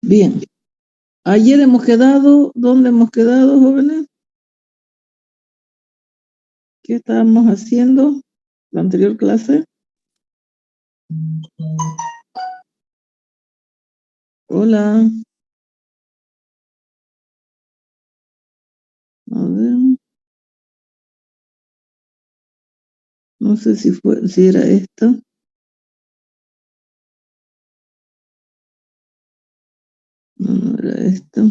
Bien. Ayer hemos quedado, ¿dónde hemos quedado, jóvenes? ¿Qué estábamos haciendo? La anterior clase. Hola. A ver. No sé si era esta. No era esta.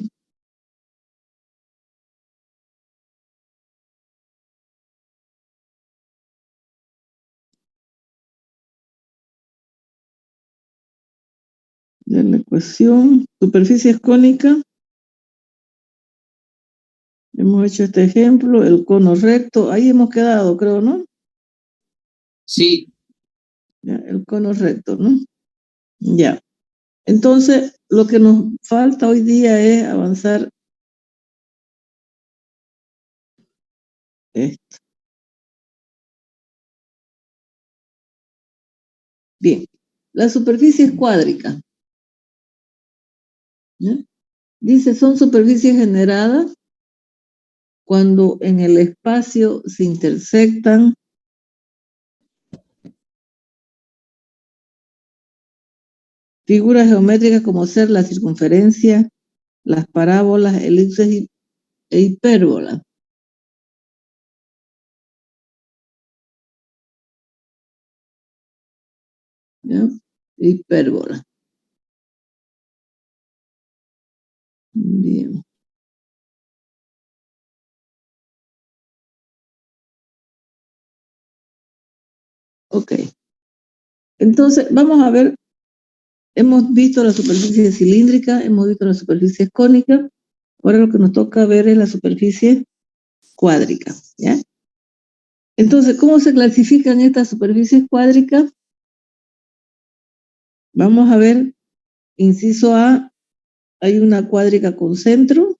De la ecuación. Superficie es cónica. Hemos hecho este ejemplo. El cono recto. Ahí hemos quedado, creo, ¿no? Sí. Ya, el cono recto, ¿no? Ya. Entonces, lo que nos falta hoy día es avanzar esto. Bien. La superficie es cuádrica. ¿Ya? Dice, son superficies generadas cuando en el espacio se intersectan figuras geométricas como ser la circunferencia, las parábolas, elipses e hipérbolas. ¿Ya? Hipérbola. Bien. Ok. Entonces, vamos a ver, hemos visto la superficie cilíndrica, hemos visto la superficie cónica, ahora lo que nos toca ver es la superficie cuádrica, ¿ya? Entonces, ¿cómo se clasifican estas superficies cuádricas? Vamos a ver, inciso A, hay una cuádrica con centro.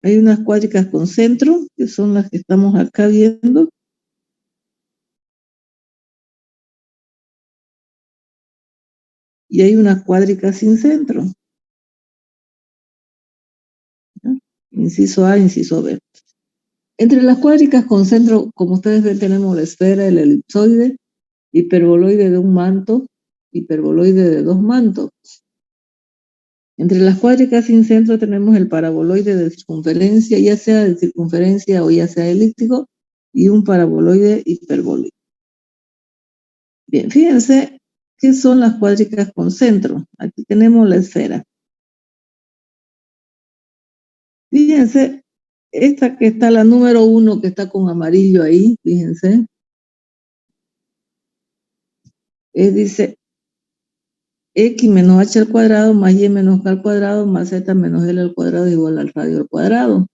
Hay unas cuádricas con centro, que son las que estamos acá viendo. Y hay una cuádrica sin centro. ¿Ya? Inciso A, inciso B. Entre las cuádricas con centro, como ustedes ven, tenemos la esfera, el elipsoide, hiperboloide de un manto, hiperboloide de dos mantos. Entre las cuádricas sin centro tenemos el paraboloide de circunferencia, ya sea de circunferencia o ya sea elíptico, y un paraboloide hiperbólico. Bien, fíjense qué son las cuádricas con centro. Aquí tenemos la esfera. Fíjense, esta que está, la número 1, que está con amarillo ahí, fíjense, dice x menos h al cuadrado más y menos k al cuadrado más z menos l al cuadrado igual al radio al cuadrado.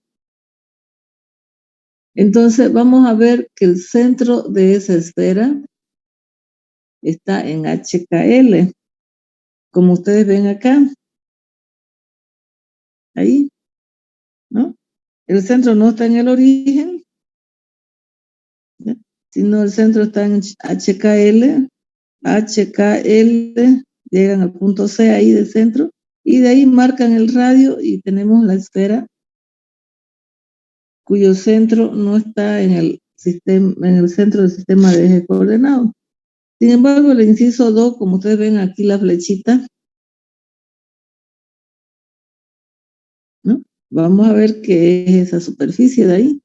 Entonces vamos a ver que el centro de esa esfera está en HKL, como ustedes ven acá, ahí, ¿no? El centro no está en el origen, ¿ya? Sino el centro está en HKL, llegan al punto C ahí del centro, y de ahí marcan el radio y tenemos la esfera cuyo centro no está en el sistema, en el centro del sistema de eje coordenado. Sin embargo, el inciso 2, como ustedes ven aquí la flechita, ¿no? Vamos a ver qué es esa superficie de ahí.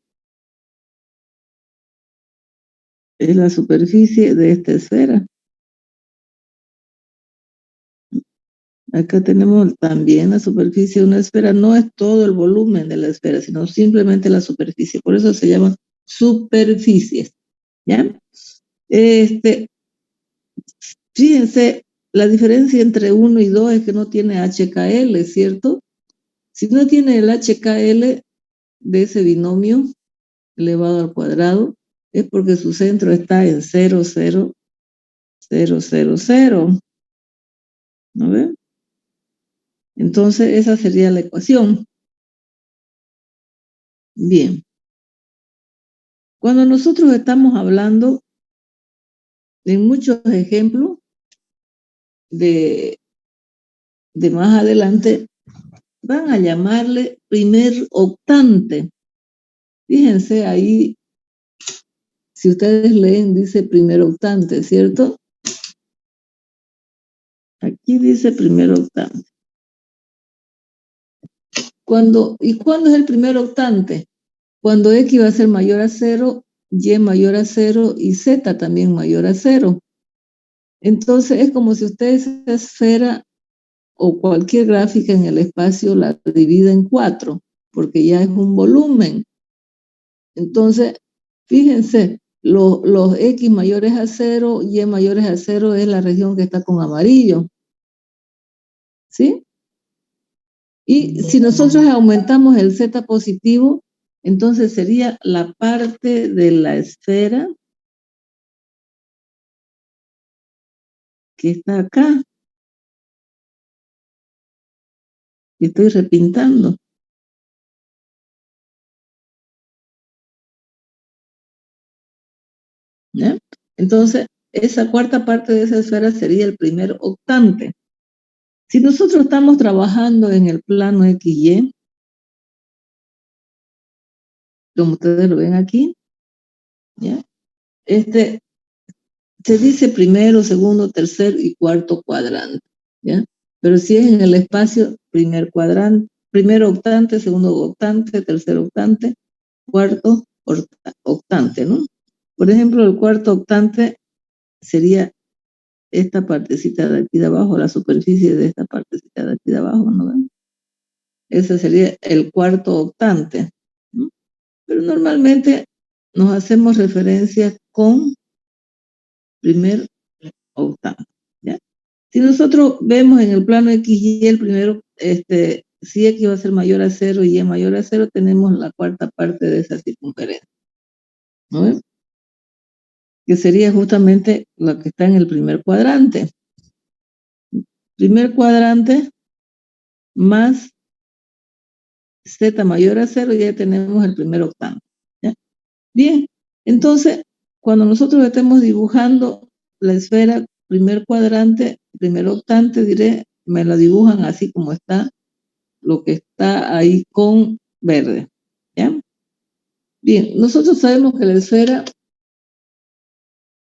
Es la superficie de esta esfera. Acá tenemos también la superficie de una esfera. No es todo el volumen de la esfera, sino simplemente la superficie. Por eso se llama superficies, ¿ya? Fíjense, la diferencia entre 1 y 2 es que no tiene HKL, ¿cierto? Si no tiene el HKL de ese binomio elevado al cuadrado, es porque su centro está en 0, 0, 0, 0, 0. ¿No ven? Entonces, esa sería la ecuación. Bien. Cuando nosotros estamos hablando en muchos ejemplos de más adelante, van a llamarle primer octante. Fíjense ahí, si ustedes leen, dice primer octante, ¿cierto? Aquí dice primer octante. ¿Cuándo es el primer octante? Cuando X va a ser mayor a 0, Y mayor a 0 y Z también mayor a 0. Entonces es como si usted esa esfera o cualquier gráfica en el espacio la divide en 4, porque ya es un volumen. Entonces, fíjense, los X mayores a 0, Y mayores a 0 es la región que está con amarillo. ¿Sí? Y si nosotros aumentamos el Z positivo, entonces sería la parte de la esfera que está acá. Y estoy repintando. ¿Ya? Entonces, esa cuarta parte de esa esfera sería el primer octante. Si nosotros estamos trabajando en el plano XY, como ustedes lo ven aquí, ¿ya? Se dice primero, segundo, tercer y cuarto cuadrante, ¿ya? Pero si es en el espacio, primer cuadrante, primer octante, segundo octante, tercer octante, cuarto octante, ¿no? Por ejemplo, el cuarto octante sería esta partecita de aquí de abajo, la superficie de esta partecita de aquí de abajo, ¿no ven? Ese sería el cuarto octante, ¿no? Pero normalmente nos hacemos referencia con primer octante, ¿ya? Si nosotros vemos en el plano XY el primero, si X va a ser mayor a 0 y Y mayor a 0, tenemos la cuarta parte de esa circunferencia, ¿no ven? Que sería justamente la que está en el primer cuadrante. Primer cuadrante más Z mayor a 0, ya tenemos el primer octante, ¿ya? Bien, entonces, cuando nosotros estemos dibujando la esfera, primer cuadrante, primer octante, diré, me la dibujan así como está, lo que está ahí con verde, ¿ya? Bien, nosotros sabemos que la esfera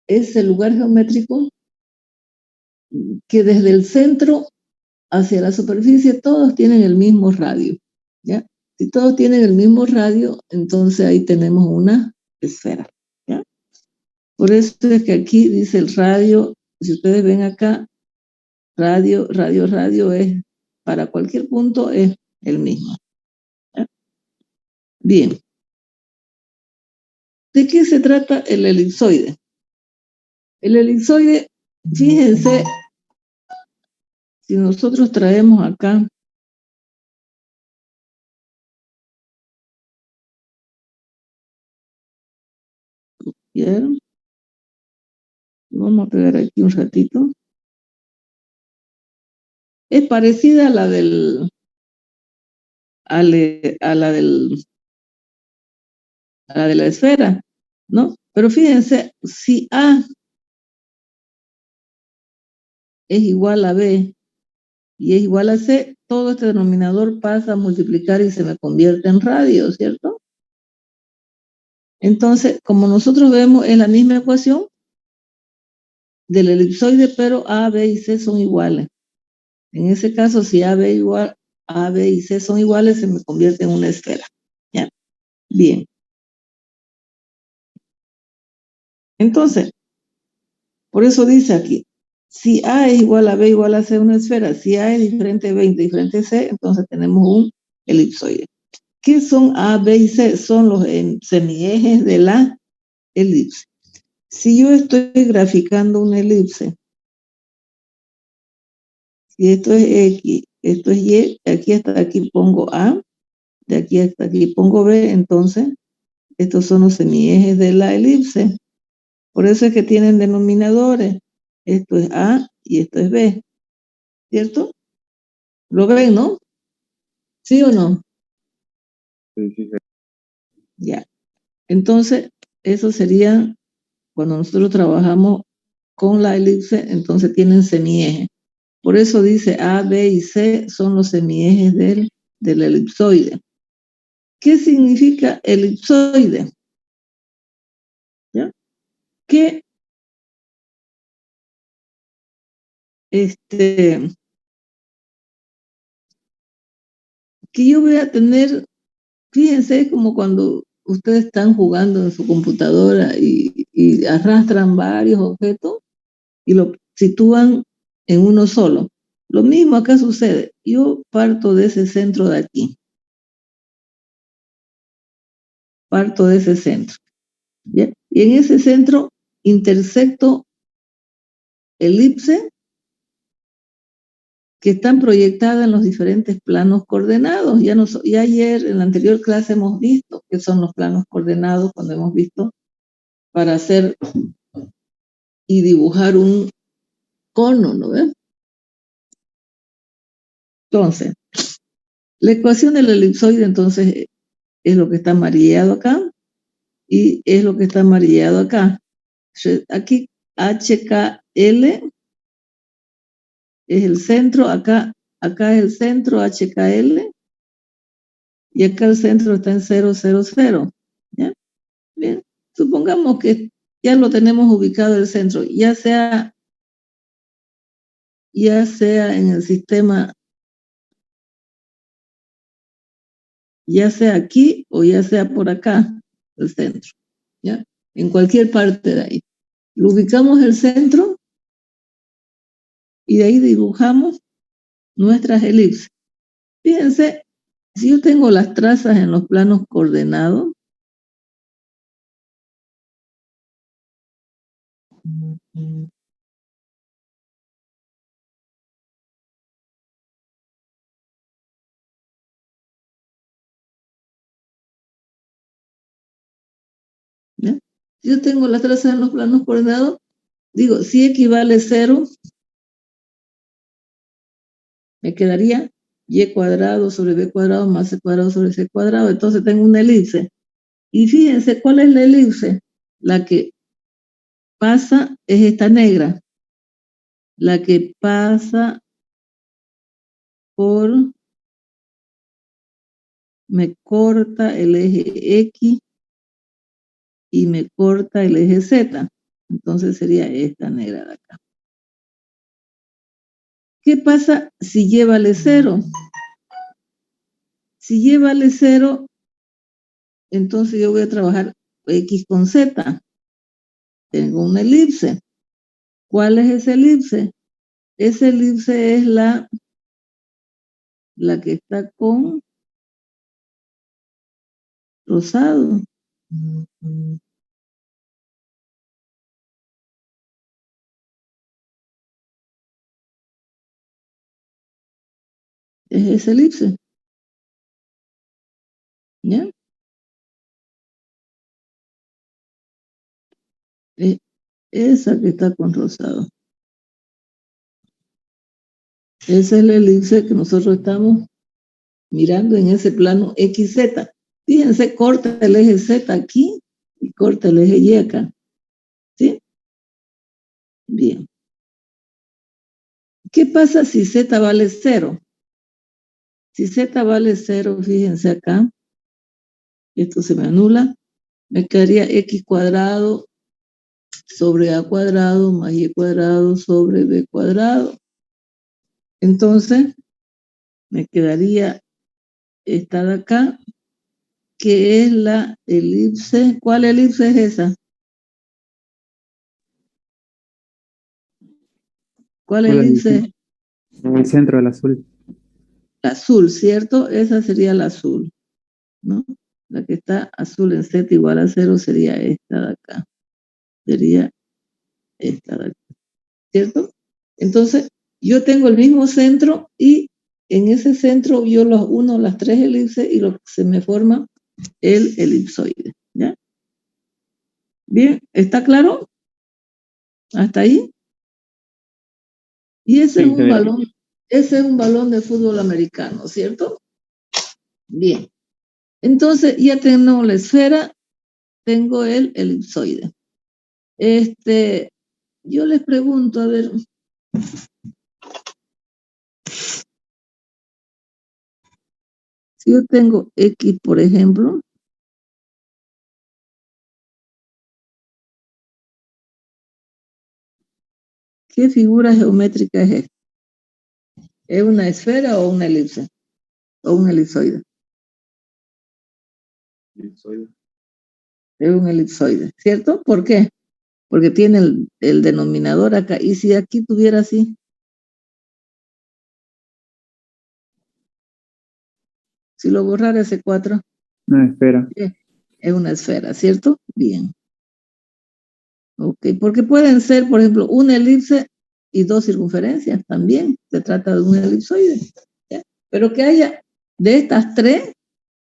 es el lugar geométrico que desde el centro hacia la superficie todos tienen el mismo radio, ¿ya? Si todos tienen el mismo radio, entonces ahí tenemos una esfera, ¿ya? Por eso es que aquí dice el radio, si ustedes ven acá, radio es, para cualquier punto es el mismo, ¿ya? Bien. ¿De qué se trata el elipsoide? El elipsoide, fíjense, si nosotros traemos acá ¿vieron? Vamos a pegar aquí un ratito. Es parecida a la del, a la del, a la de la esfera, ¿no? Pero fíjense, si A es igual a B y es igual a C, todo este denominador pasa a multiplicar y se me convierte en radio, ¿cierto? Entonces, como nosotros vemos, es la misma ecuación del elipsoide, pero A, B y C son iguales. En ese caso, si A, B y C son iguales, se me convierte en una esfera, ¿ya? Bien. Entonces, por eso dice aquí, Si A es igual a B igual a C, una esfera. Si A es diferente a 20, diferente a C, entonces tenemos un elipsoide. ¿Qué son A, B y C? Son los semiejes de la elipse. Si yo estoy graficando una elipse, si esto es X, esto es Y, aquí hasta aquí pongo A, de aquí hasta aquí pongo B, entonces estos son los semiejes de la elipse. Por eso es que tienen denominadores. Esto es A y esto es B, ¿cierto? ¿Lo ven, no? ¿Sí o no? Sí, sí, sí. Ya. Entonces, eso sería cuando nosotros trabajamos con la elipse, entonces tienen semieje. Por eso dice A, B y C son los semiejes del elipsoide. ¿Qué significa elipsoide? ¿Ya? Que que yo voy a tener, fíjense como cuando ustedes están jugando en su computadora y arrastran varios objetos y lo sitúan en uno solo. Lo mismo acá sucede. Yo parto de ese centro de aquí. Parto de ese centro. ¿Ya? Y en ese centro intersecto elipse que están proyectadas en los diferentes planos coordenados. Ya ayer, en la anterior clase, hemos visto qué son los planos coordenados cuando hemos visto para hacer y dibujar un cono, ¿no ves? Entonces, la ecuación del elipsoide, entonces, es lo que está amarillado acá y es lo que está amarillado acá. Aquí HKL es el centro, acá es el centro HKL y acá el centro está en 0, 0, 0. ¿Ya? Bien, supongamos que ya lo tenemos ubicado el centro, ya sea en el sistema, ya sea aquí o ya sea por acá, el centro, ¿ya? En cualquier parte de ahí. Lo ubicamos el centro y de ahí dibujamos nuestras elipses. Fíjense, si yo tengo las trazas en los planos coordenados, ¿ya? Si yo tengo las trazas en los planos coordenados, digo, si equivale a 0, me quedaría y cuadrado sobre b cuadrado más c cuadrado sobre c cuadrado. Entonces tengo una elipse. Y fíjense, ¿cuál es la elipse? La que pasa es esta negra. La que pasa por, me corta el eje X y me corta el eje Z. Entonces sería esta negra de acá. ¿Qué pasa si y vale 0? Si y vale 0, entonces yo voy a trabajar X con Z. Tengo una elipse. ¿Cuál es esa elipse? Esa elipse es la que está con rosado. Es esa elipse. ¿Ya? Es esa que está con rosado. Esa es la elipse que nosotros estamos mirando en ese plano XZ. Fíjense, corta el eje Z aquí y corta el eje Y acá. ¿Sí? Bien. ¿Qué pasa si Z vale 0? Si Z vale 0, fíjense acá, esto se me anula, me quedaría X cuadrado sobre A cuadrado más Y cuadrado sobre B cuadrado. Entonces, me quedaría esta de acá, que es la elipse. ¿Cuál elipse es esa? ¿Cuál Hola, elipse? en el centro del azul. La azul, ¿cierto? Esa sería la azul, ¿no? La que está azul en Z igual a 0 sería esta de acá. Sería esta de acá, ¿cierto? Entonces, yo tengo el mismo centro y en ese centro yo los uno las tres elipses y se me forma el elipsoide, ¿ya? Bien, ¿está claro? ¿Hasta ahí? Y ese es un balón, ese es un balón de fútbol americano, ¿cierto? Bien. Entonces, ya tengo la esfera, tengo el elipsoide. Yo les pregunto, a ver, si yo tengo X, por ejemplo, ¿qué figura geométrica es esta? ¿Es una esfera o una elipse? ¿O un elipsoide? Elipsoide. Es un elipsoide, ¿cierto? ¿Por qué? Porque tiene el denominador acá. ¿Y si aquí tuviera así? Si lo borrara ese 4, Una esfera. es una esfera, ¿cierto? Bien. Ok, porque pueden ser, por ejemplo, una elipse y dos circunferencias también. Se trata de un elipsoide. ¿Ya? Pero que haya de estas tres,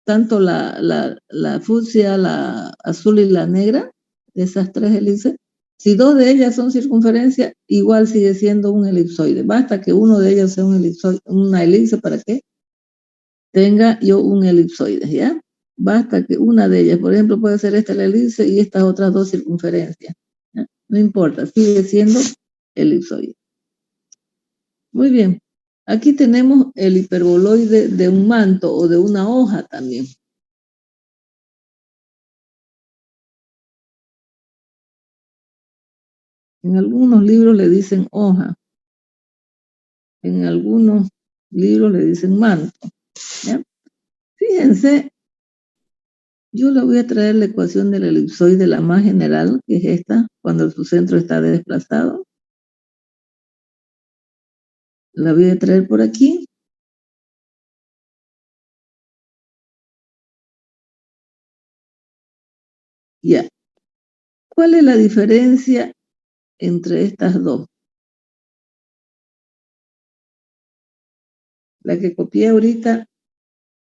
tanto la fucsia, la azul y la negra, de esas tres elipses, si dos de ellas son circunferencias, igual sigue siendo un elipsoide. Basta que uno de ellos sea un elipsoide, una elipse para que tenga yo un elipsoide, ¿ya? Basta que una de ellas, por ejemplo, puede ser esta la elipse y estas otras dos circunferencias. ¿Ya? No importa, sigue siendo elipsoide. Muy bien. Aquí tenemos el hiperboloide de un manto o de una hoja también. En algunos libros le dicen hoja. En algunos libros le dicen manto. ¿Ya? Fíjense, yo le voy a traer la ecuación del elipsoide, la más general, que es esta, cuando su centro está desplazado. La voy a traer por aquí. Ya. ¿Cuál es la diferencia entre estas dos? La que copié ahorita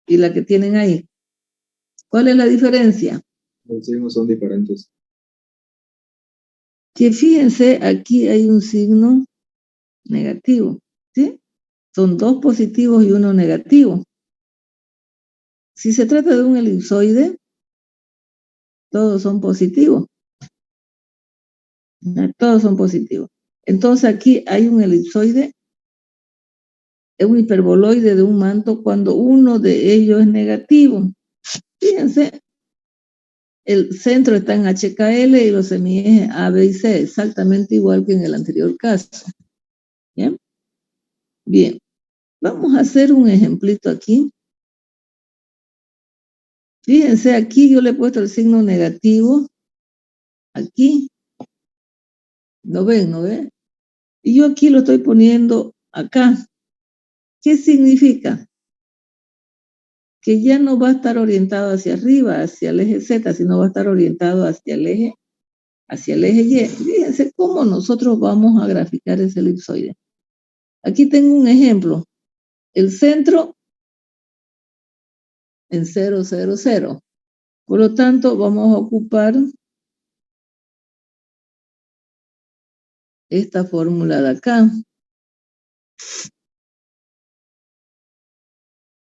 y la que tienen ahí. ¿Cuál es la diferencia? Los signos son diferentes. Que fíjense, aquí hay un signo negativo, ¿sí? Son dos positivos y uno negativo. Si se trata de un elipsoide, todos son positivos. Todos son positivos. Entonces aquí hay un elipsoide, es un hiperboloide de un manto cuando uno de ellos es negativo. Fíjense, el centro está en HKL y los semiejes A, B y C, exactamente igual que en el anterior caso. ¿Bien? Bien, vamos a hacer un ejemplito aquí. Fíjense, aquí yo le he puesto el signo negativo. Aquí. ¿No ven? ¿No ven? Y yo aquí lo estoy poniendo acá. ¿Qué significa? Que ya no va a estar orientado hacia arriba, hacia el eje Z, sino va a estar orientado hacia el eje Y. Fíjense cómo nosotros vamos a graficar ese elipsoide. Aquí tengo un ejemplo. El centro en 0, 0, 0. Por lo tanto, vamos a ocupar esta fórmula de acá.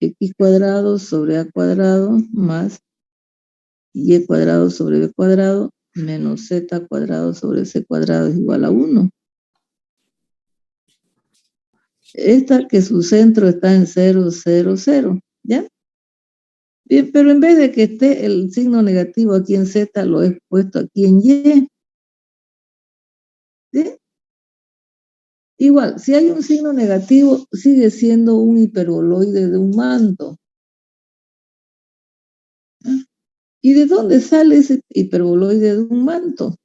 X cuadrado sobre A cuadrado más Y cuadrado sobre B cuadrado menos Z cuadrado sobre C cuadrado es igual a 1. Esta que su centro está en 0, 0, 0. ¿Ya? Bien, pero en vez de que esté el signo negativo aquí en Z, lo he puesto aquí en Y. ¿Sí? Igual, si hay un signo negativo, sigue siendo un hiperboloide de un manto. ¿Ah? ¿Y de dónde sale ese hiperboloide de un manto?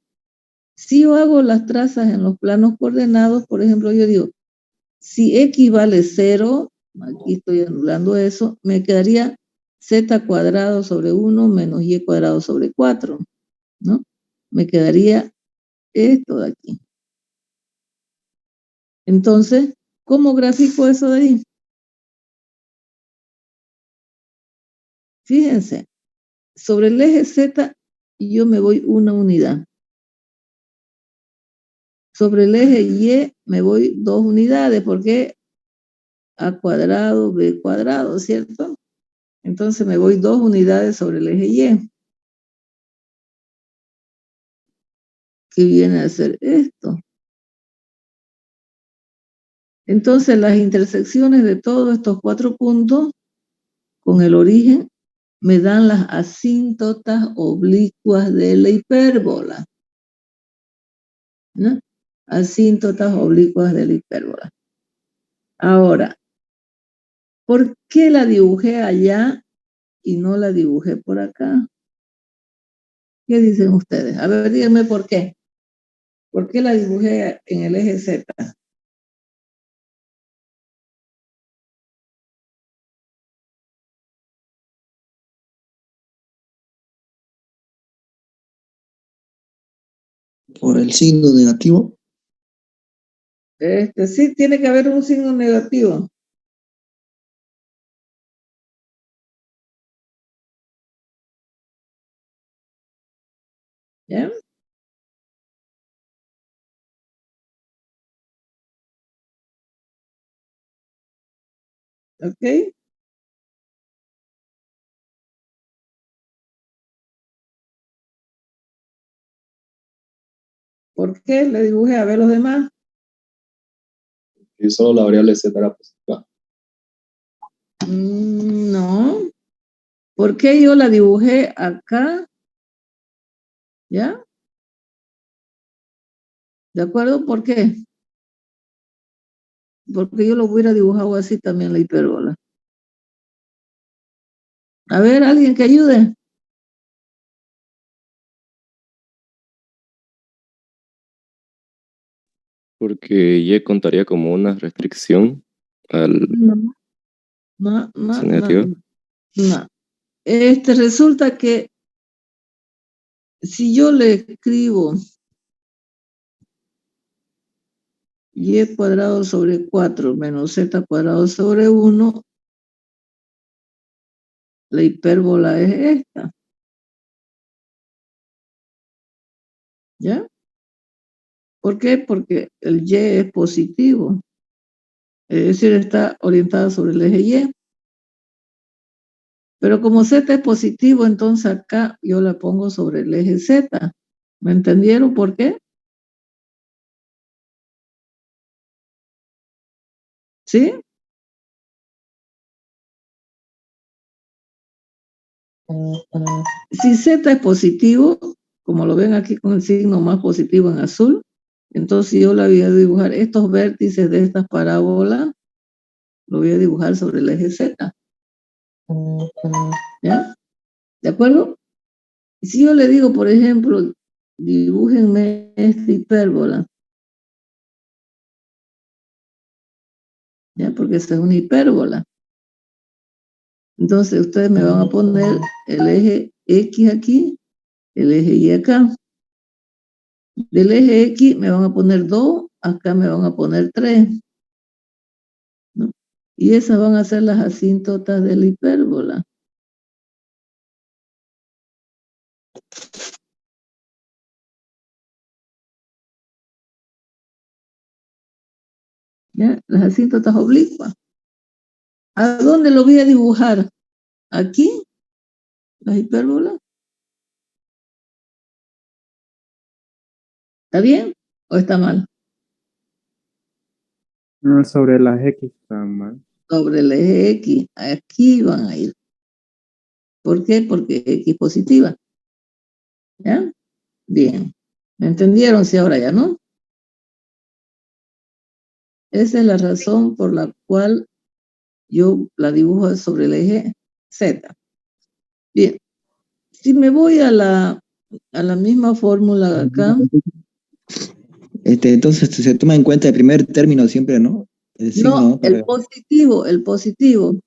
Si yo hago las trazas en los planos coordenados, por ejemplo, yo digo, si x vale 0, aquí estoy anulando eso, me quedaría z cuadrado sobre 1 menos y cuadrado sobre 4, ¿no? Me quedaría esto de aquí. Entonces, ¿cómo grafico eso de ahí? Fíjense, sobre el eje Z yo me voy una unidad. Sobre el eje Y me voy 2 unidades, porque A cuadrado, B cuadrado, ¿cierto? Entonces me voy 2 unidades sobre el eje Y. ¿Qué viene a ser esto? Entonces las intersecciones de todos estos 4 puntos con el origen me dan las asíntotas oblicuas de la hipérbola, ¿no? Asíntotas oblicuas de la hipérbola. Ahora, ¿por qué la dibujé allá y no la dibujé por acá? ¿Qué dicen ustedes? A ver, díganme por qué. ¿Por qué la dibujé en el eje Z? Por el signo negativo. Sí, tiene que haber un signo negativo. ¿Ya? ¿Ok? ¿Por qué le dibujé? A ver los demás. Y solo la variable z era positiva. No. ¿Por qué yo la dibujé acá? ¿Ya? ¿De acuerdo? ¿Por qué? Porque yo lo hubiera dibujado así también la hipérbola. A ver, alguien que ayude. Porque Y contaría como una restricción al No. signo negativo. No. Resulta que si yo le escribo y cuadrado sobre 4 menos z cuadrado sobre 1, la hipérbola es esta. ¿Ya? ¿Por qué? Porque el y es positivo. Es decir, está orientada sobre el eje Y. Pero como z es positivo, entonces acá yo la pongo sobre el eje Z. ¿Me entendieron por qué? ¿Sí? Si z es positivo, como lo ven aquí con el signo más positivo en azul, entonces yo la voy a dibujar estos vértices de estas parábolas, lo voy a dibujar sobre el eje Z. ¿Ya? ¿De acuerdo? Si yo le digo, por ejemplo, dibújenme esta hipérbola, ¿ya? Porque esta es una hipérbola. Entonces ustedes me van a poner el eje X aquí, el eje Y acá. Del eje X me van a poner 2, acá me van a poner 3. ¿No? Y esas van a ser las asíntotas de la hipérbola. ¿Ya? Las asíntotas oblicuas. ¿A dónde lo voy a dibujar? ¿Aquí? ¿Las hipérbolas? ¿Está bien o está mal? No, sobre las X está mal. Sobre el eje X. Aquí van a ir. ¿Por qué? Porque X positiva. ¿Ya? Bien. ¿Me entendieron? Sí, ahora ya, ¿no? Esa es la razón por la cual yo la dibujo sobre el eje Z. Bien. Si me voy a la misma fórmula acá, Entonces se toma en cuenta el primer término siempre, ¿no? El signo, No, ¿no? el positivo.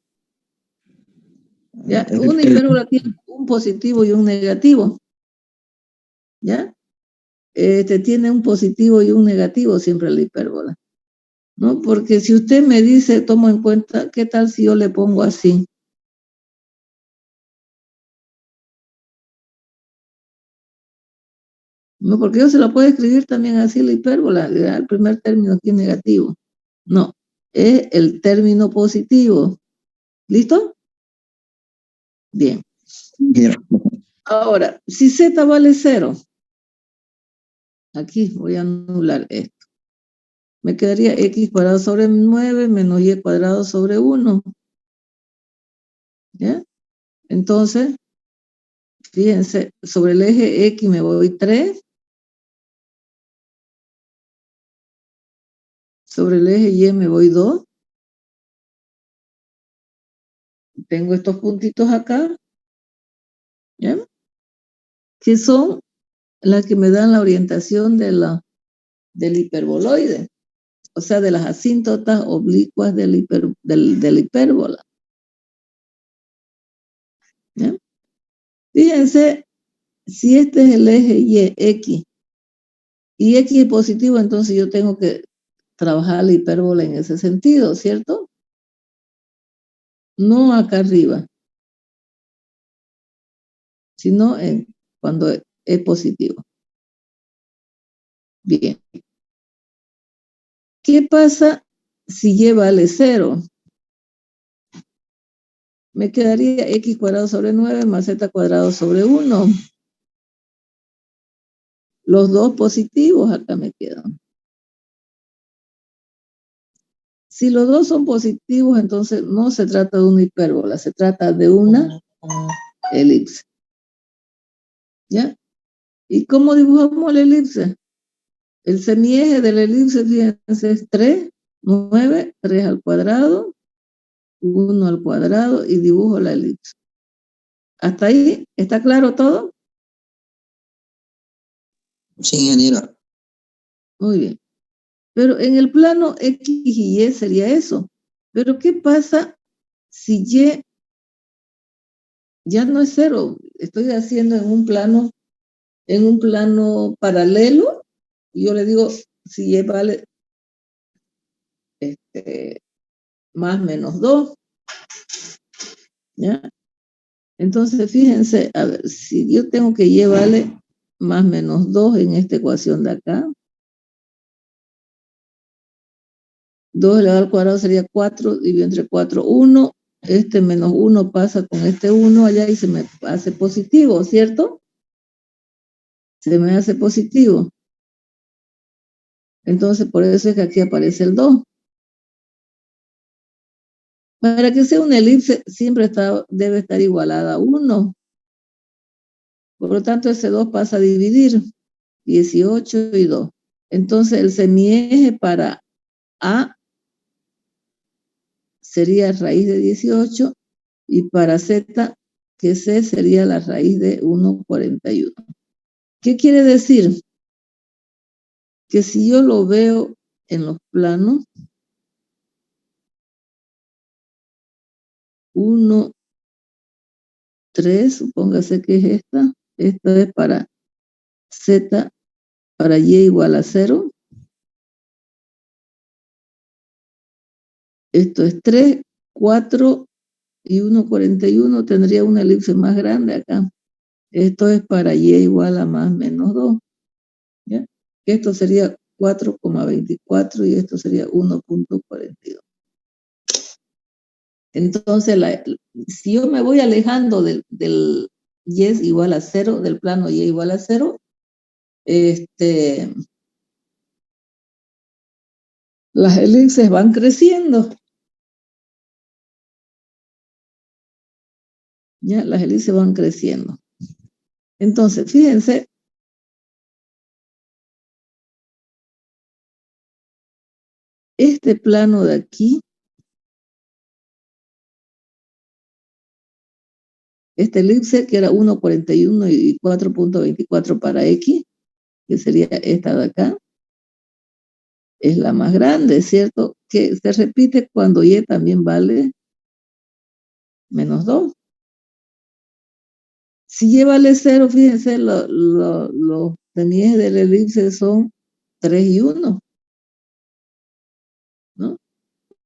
¿Ya? Una hipérbola tiene un positivo y un negativo. ¿Ya? Tiene un positivo y un negativo siempre la hipérbola, ¿no? Porque si usted me dice, tomo en cuenta, ¿qué tal si yo le pongo así? No, porque yo se la puedo escribir también así la hipérbola, el primer término aquí es negativo. No, es el término positivo. ¿Listo? Bien. Bien. Ahora, si z vale 0, aquí voy a anular esto. Me quedaría x cuadrado sobre 9 menos y cuadrado sobre 1. ¿Ya? Entonces, fíjense, sobre el eje X me voy 3. Sobre el eje Y me voy 2. Tengo estos puntitos acá, ¿ya? Que son las que me dan la orientación del hiperboloide, o sea, de las asíntotas oblicuas de la hipérbola. ¿Ya? Fíjense, si este es el eje Y, X, y X es positivo, entonces yo tengo que trabajar la hipérbola en ese sentido, ¿cierto? No acá arriba, sino cuando es positivo. Bien. ¿Qué pasa si Y vale 0? Me quedaría x cuadrado sobre 9 más z cuadrado sobre 1. Los dos positivos acá me quedan. Si los dos son positivos, entonces no se trata de una hipérbola, se trata de una elipse. ¿Ya? ¿Y cómo dibujamos la elipse? El semieje de la elipse, fíjense, es 3, 9, 3 al cuadrado, 1 al cuadrado y dibujo la elipse. ¿Hasta ahí está claro todo? Sí, ingeniera. Muy bien. Pero en el plano X y Y sería eso. Pero ¿qué pasa si Y ya no es 0? Estoy haciendo en un plano paralelo, y yo le digo, si Y vale más menos 2, ¿ya? Entonces, fíjense, a ver, si yo tengo que Y vale más menos 2 en esta ecuación de acá, 2 elevado al cuadrado sería 4, dividido entre 4, 1. Este menos 1 pasa con este 1 allá y se me hace positivo, ¿cierto? Se me hace positivo. Entonces, por eso es que aquí aparece el 2. Para que sea una elipse, siempre debe estar igualada a 1. Por lo tanto, ese 2 pasa a dividir 18 y 2. Entonces, el semieje para A sería raíz de 18 y para Z, que C sería la raíz de 1,41. ¿Qué quiere decir? Que si yo lo veo en los planos, 1, 3, supóngase que es esta es para Z, para Y igual a 0. Esto es 3, 4 y 1,41, tendría una elipse más grande acá. Esto es para Y igual a más menos 2. ¿Ya? Esto sería 4,24 y esto sería 1,42. Entonces, si yo me voy alejando del Y es igual a 0, del plano Y igual a 0, las elipses van creciendo. ¿Ya? Las elipses van creciendo. Entonces, fíjense, este plano de aquí, esta elipse que era 1,41 y 4,24 para X, que sería esta de acá, es la más grande, ¿cierto? Que se repite cuando y también vale menos 2. Si y vale 0, fíjense, los semiejes del elipse son 3 y 1, ¿no?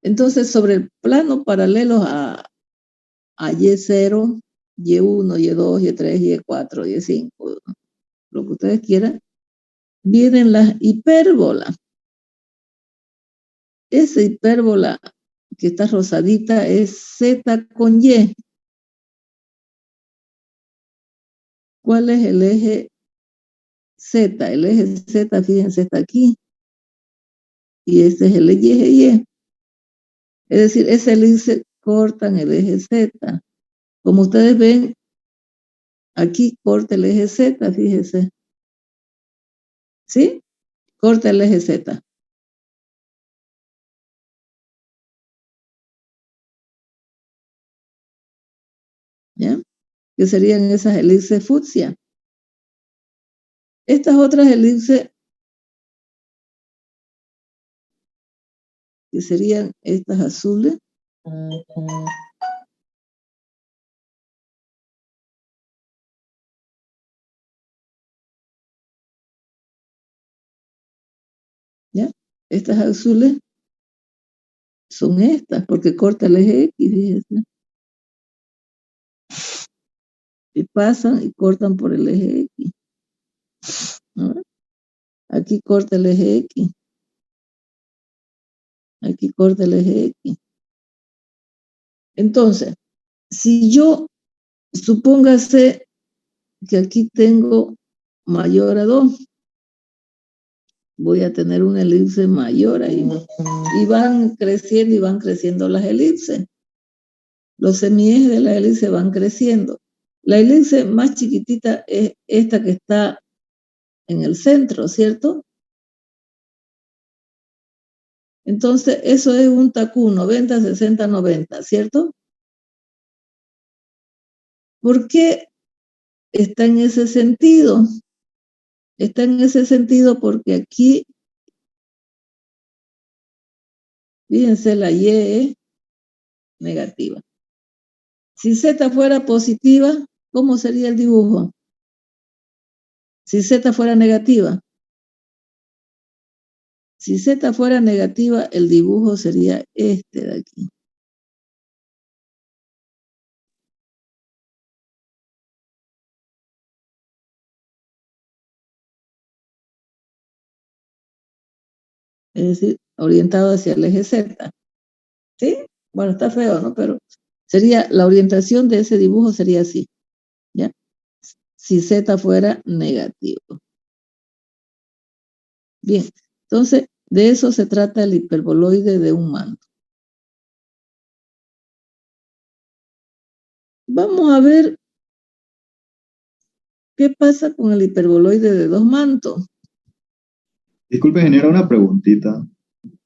Entonces, sobre el plano paralelo a Y0, Y1, Y2, Y3, Y4, Y5, lo que ustedes quieran, vienen las hipérbolas. Esa hipérbola que está rosadita es Z con Y. ¿Cuál es el eje Z? El eje Z, fíjense, está aquí. Y este es el eje Y. Es decir, ese elipse cortan el eje Z. Como ustedes ven, aquí corta el eje Z, fíjense. ¿Sí? Corta el eje Z. ¿Ya? Que serían esas elipses fucsia. Estas otras elipses, que serían estas azules, ¿ya? Estas azules son estas, porque corta el eje X, fíjense. Y pasan y cortan por el eje X. ¿No? Aquí corta el eje X. Aquí corta el eje X. Entonces, si yo, supóngase que aquí tengo mayor a 2, voy a tener una elipse mayor ahí. Y van creciendo las elipses. Los semiejes de la elipse van creciendo. La elipse más chiquitita es esta que está en el centro, ¿cierto? Entonces, eso es un TACU 90, 60, 90, ¿cierto? ¿Por qué está en ese sentido? Está en ese sentido porque aquí, fíjense, la Y es negativa. Si Z fuera positiva, ¿cómo sería el dibujo? Si Z fuera negativa. Si Z fuera negativa, el dibujo sería este de aquí. Es decir, orientado hacia el eje Z. ¿Sí? Bueno, está feo, ¿no? Pero sería, la orientación de ese dibujo sería así, ¿ya? Si Z fuera negativo. Bien, entonces, de eso se trata el hiperboloide de un manto. Vamos a ver qué pasa con el hiperboloide de dos mantos. Disculpe, ingeniero, una preguntita.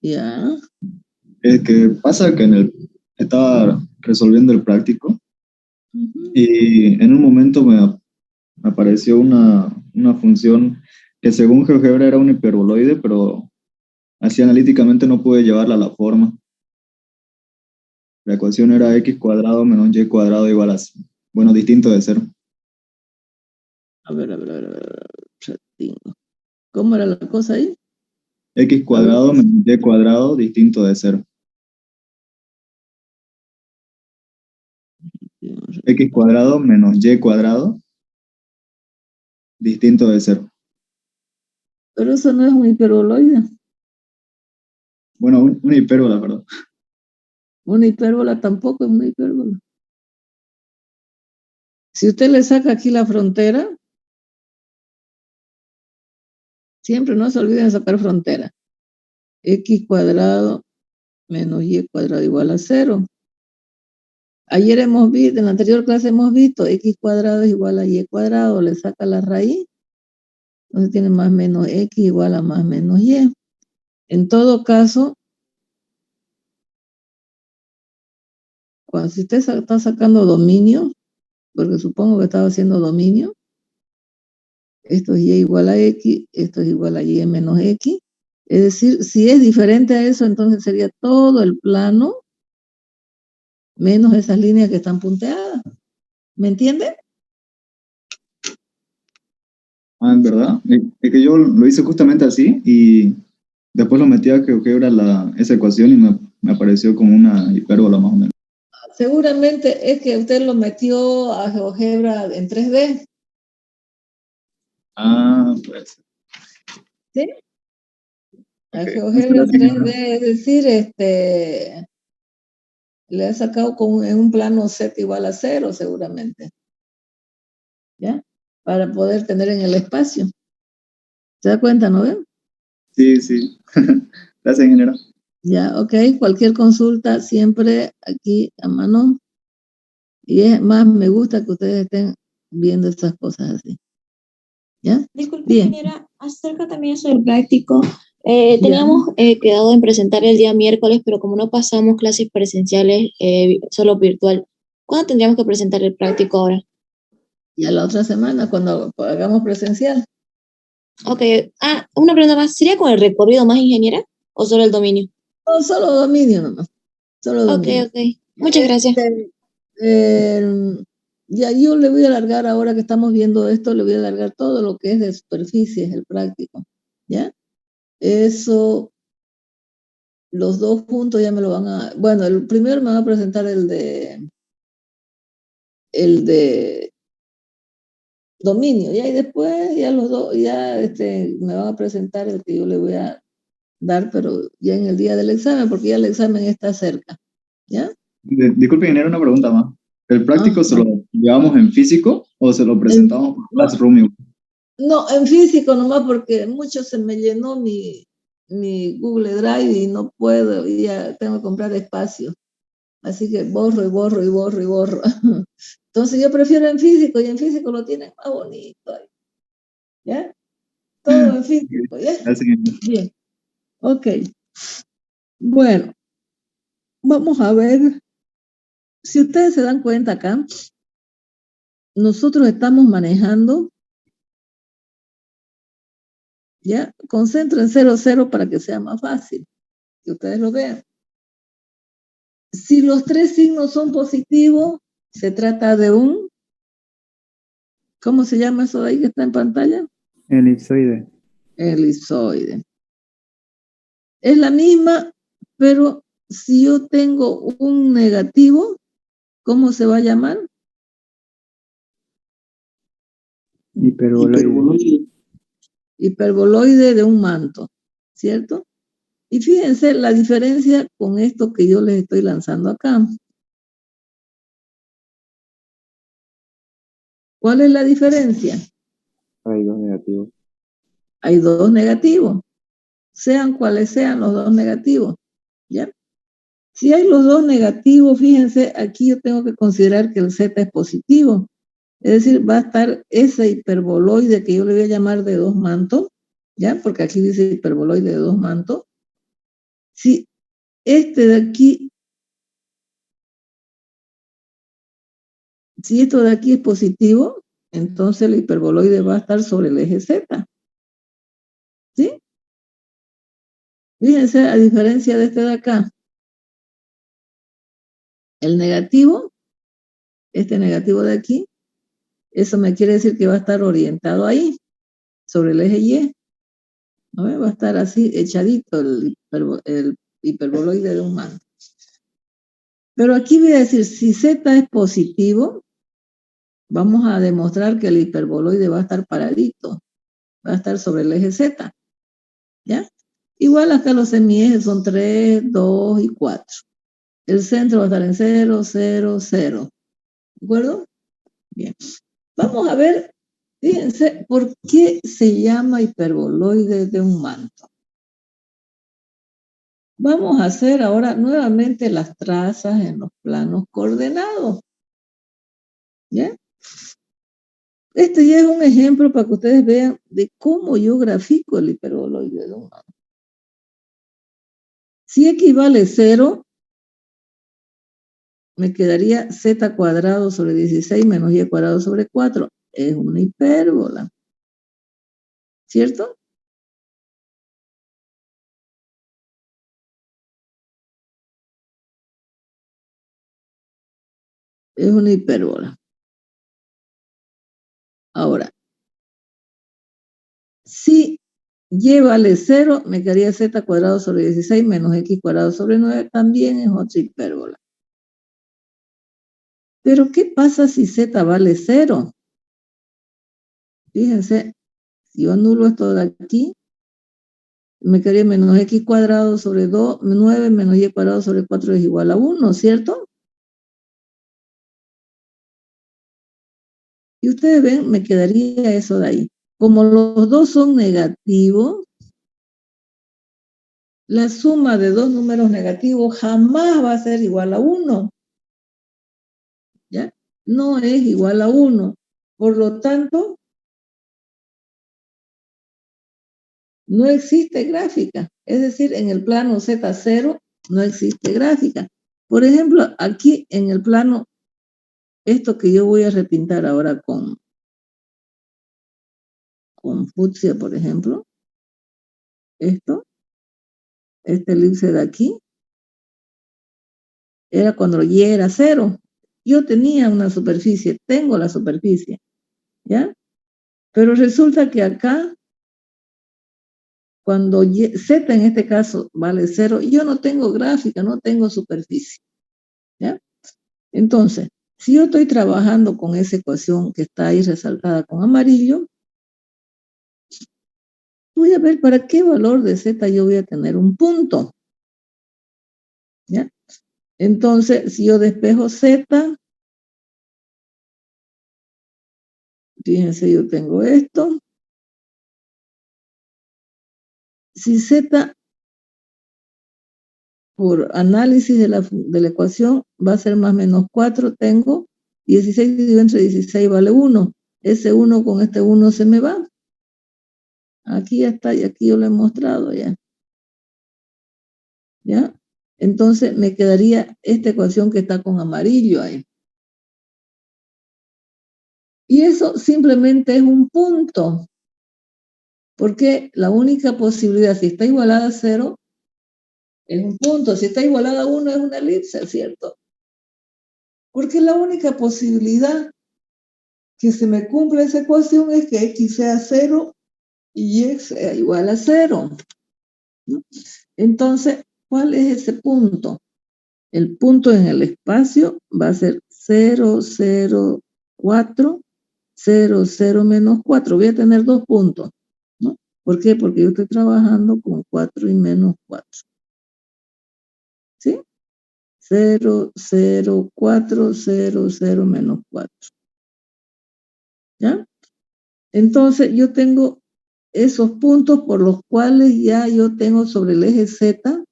Ya. Es que pasa que estaba resolviendo el práctico y en un momento me apareció una función que según GeoGebra era un hiperboloide, pero así analíticamente no pude llevarla a la forma. La ecuación era x cuadrado menos y cuadrado igual a, bueno, distinto de 0. A ver. ¿Cómo era la cosa ahí? X cuadrado menos y cuadrado distinto de 0. X cuadrado menos y cuadrado distinto de 0. Pero eso no es un hiperboloide. Bueno, una hipérbola, perdón. Una hipérbola tampoco es una hipérbola. Si usted le saca aquí la frontera, siempre no se olviden de sacar frontera. X cuadrado menos y cuadrado igual a 0. Ayer hemos visto, en la anterior clase hemos visto, x cuadrado es igual a y cuadrado, le saca la raíz, entonces tiene más menos x igual a más menos y. En todo caso, si usted está sacando dominio, porque supongo que estaba haciendo dominio, esto es y igual a x, esto es igual a y menos x, Es decir, si es diferente a eso, entonces sería todo el plano menos esas líneas que están punteadas. ¿Me entiende? Ah, en verdad. Es que yo lo hice justamente así y después lo metí a GeoGebra esa ecuación y me apareció como una hipérbola más o menos. Seguramente es que usted lo metió a GeoGebra en 3D, Ah, pues. ¿sí? A Ok. GeoGebra 3D, es decir, le ha sacado en un plano Z igual a 0, seguramente, ¿ya? Para poder tener en el espacio. ¿Se da cuenta, no ven? Sí, sí. Gracias, ingeniero. Ya, ok. Cualquier consulta siempre aquí a mano. Y es más, me gusta que ustedes estén viendo estas cosas así. ¿Ya? Disculpe, Bien. ingeniera, acerca también eso del práctico. Ya. Teníamos quedado en presentar el día miércoles, pero como no pasamos clases presenciales, solo virtual, ¿cuándo tendríamos que presentar el práctico ahora? Ya la otra semana, cuando hagamos presencial. Ok, una pregunta más, ¿sería con el recorrido más, ingeniera, o solo el dominio? No, solo dominio nomás. Solo Ok, dominio. ok, muchas gracias. Ya yo le voy a alargar, ahora que estamos viendo esto, le voy a alargar todo lo que es de superficies, el práctico. ¿Ya? Eso, los dos juntos ya me lo van a... Bueno, el primero me va a presentar el de dominio, ¿ya? Y después ya los dos, ya me van a presentar el que yo le voy a dar, pero ya en el día del examen, porque ya el examen está cerca, ¿ya? Disculpe, ingeniero, una pregunta más. ¿El práctico se Ajá. lo llevamos en físico o se lo presentamos por No, Classroom igual? no, en físico nomás, porque mucho se me llenó mi Google Drive y no puedo, y ya tengo que comprar espacio. Así que borro y borro y borro y borro. Entonces yo prefiero en físico, y en físico lo tienen más bonito. ¿Ya? Todo en físico, ¿ya? Gracias, ingeniero. Bien, ok. Bueno, vamos a ver. Si ustedes se dan cuenta acá, nosotros estamos manejando, ¿ya? Concentro en 0, 0 para que sea más fácil, que ustedes lo vean. Si los tres signos son positivos, se trata de un, ¿cómo se llama eso de ahí que está en pantalla? Elipsoide. Elipsoide. Es la misma, pero si yo tengo un negativo, ¿cómo se va a llamar? Hiperboloide. Hiperboloide de un manto, ¿cierto? Y fíjense la diferencia con esto que yo les estoy lanzando acá. ¿Cuál es la diferencia? Hay dos negativos. Hay dos negativos, sean cuales sean los dos negativos, ¿ya? Si hay los dos negativos, fíjense, aquí yo tengo que considerar que el Z es positivo. Es decir, va a estar ese hiperboloide que yo le voy a llamar de dos mantos, ¿ya? Porque aquí dice hiperboloide de dos mantos. Si este de aquí, si esto de aquí es positivo, entonces el hiperboloide va a estar sobre el eje Z, ¿sí? Fíjense, a diferencia de este de acá, el negativo, este negativo de aquí, eso me quiere decir que va a estar orientado ahí, sobre el eje Y, ¿no? Va a estar así, echadito el hiperboloide de un manto. Pero aquí voy a decir, si Z es positivo, vamos a demostrar que el hiperboloide va a estar paradito, va a estar sobre el eje Z, ¿ya? Igual acá los semiejes son 3, 2 y 4. El centro va a estar en 0, 0, 0. ¿De acuerdo? Bien. Vamos a ver, fíjense, ¿por qué se llama hiperboloide de un manto? Vamos a hacer ahora nuevamente las trazas en los planos coordenados. ¿Ya? Este ya es un ejemplo para que ustedes vean de cómo yo grafico el hiperboloide de un manto. Si x vale 0, me quedaría z cuadrado sobre 16 menos y cuadrado sobre 4. Es una hipérbola. ¿Cierto? Es una hipérbola. Ahora, si y vale 0, me quedaría z cuadrado sobre 16 menos x cuadrado sobre 9, también es otra hipérbola. Pero, ¿qué pasa si z vale 0? Fíjense, si yo anulo esto de aquí, me quedaría menos x cuadrado sobre 9 menos y cuadrado sobre 4 es igual a 1, ¿cierto? Y ustedes ven, me quedaría eso de ahí. Como los dos son negativos, la suma de dos números negativos jamás va a ser igual a 1. ¿Ya? No es igual a 1. Por lo tanto, no existe gráfica. Es decir, en el plano Z0 no existe gráfica. Por ejemplo, aquí en el plano, esto que yo voy a repintar ahora con fucsia, por ejemplo, este elipse de aquí, era cuando y era 0. Yo tenía una superficie, tengo la superficie, ¿ya? Pero resulta que acá, cuando z en este caso vale 0, yo no tengo gráfica, no tengo superficie, ¿ya? Entonces, si yo estoy trabajando con esa ecuación que está ahí resaltada con amarillo, voy a ver para qué valor de z yo voy a tener un punto, ¿ya? Entonces, si yo despejo z, fíjense, yo tengo esto. Si z, por análisis de la ecuación, va a ser más menos 4, tengo 16 dividido entre 16 vale 1. Ese 1 con este 1 se me va. Aquí ya está, y aquí yo lo he mostrado ya. ¿Ya? Entonces me quedaría esta ecuación que está con amarillo ahí. Y eso simplemente es un punto. Porque la única posibilidad, si está igualada a 0, es un punto. Si está igualada a 1, es una elipse, ¿cierto? Porque la única posibilidad que se me cumpla esa ecuación es que x sea 0 y y sea igual a 0. ¿No? Entonces, ¿cuál es ese punto? El punto en el espacio va a ser 0, 0, 4, 0, 0 menos 4. Voy a tener dos puntos, ¿no? ¿Por qué? Porque yo estoy trabajando con 4 y menos 4. ¿Sí? 0, 0, 4, 0, 0 menos 4. ¿Ya? Entonces, yo tengo esos puntos por los cuales ya yo tengo sobre el eje Z.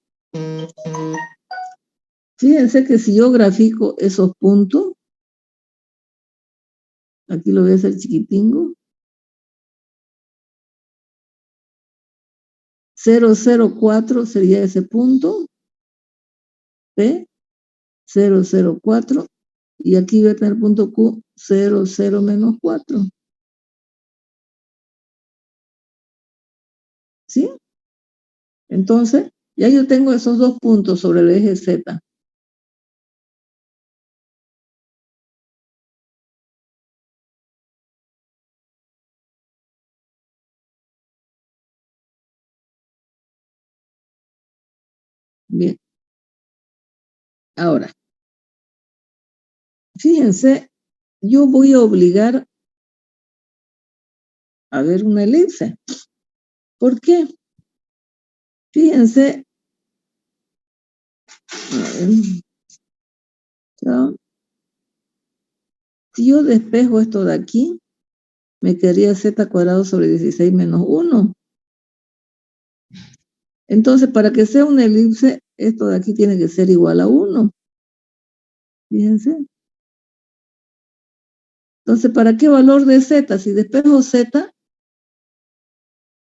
Fíjense que si yo grafico esos puntos, aquí lo voy a hacer chiquitingo. 004 sería ese punto. P, 004. Y aquí voy a tener punto Q, 0 menos 4. ¿Sí? Entonces, ya yo tengo esos dos puntos sobre el eje Z. Bien. Ahora, fíjense, yo voy a obligar a ver una elipse. ¿Por qué? Fíjense. Si yo despejo esto de aquí, me quedaría z cuadrado sobre 16 menos 1. Entonces, para que sea una elipse, esto de aquí tiene que ser igual a 1. Fíjense. Entonces, ¿para qué valor de z? Si despejo z,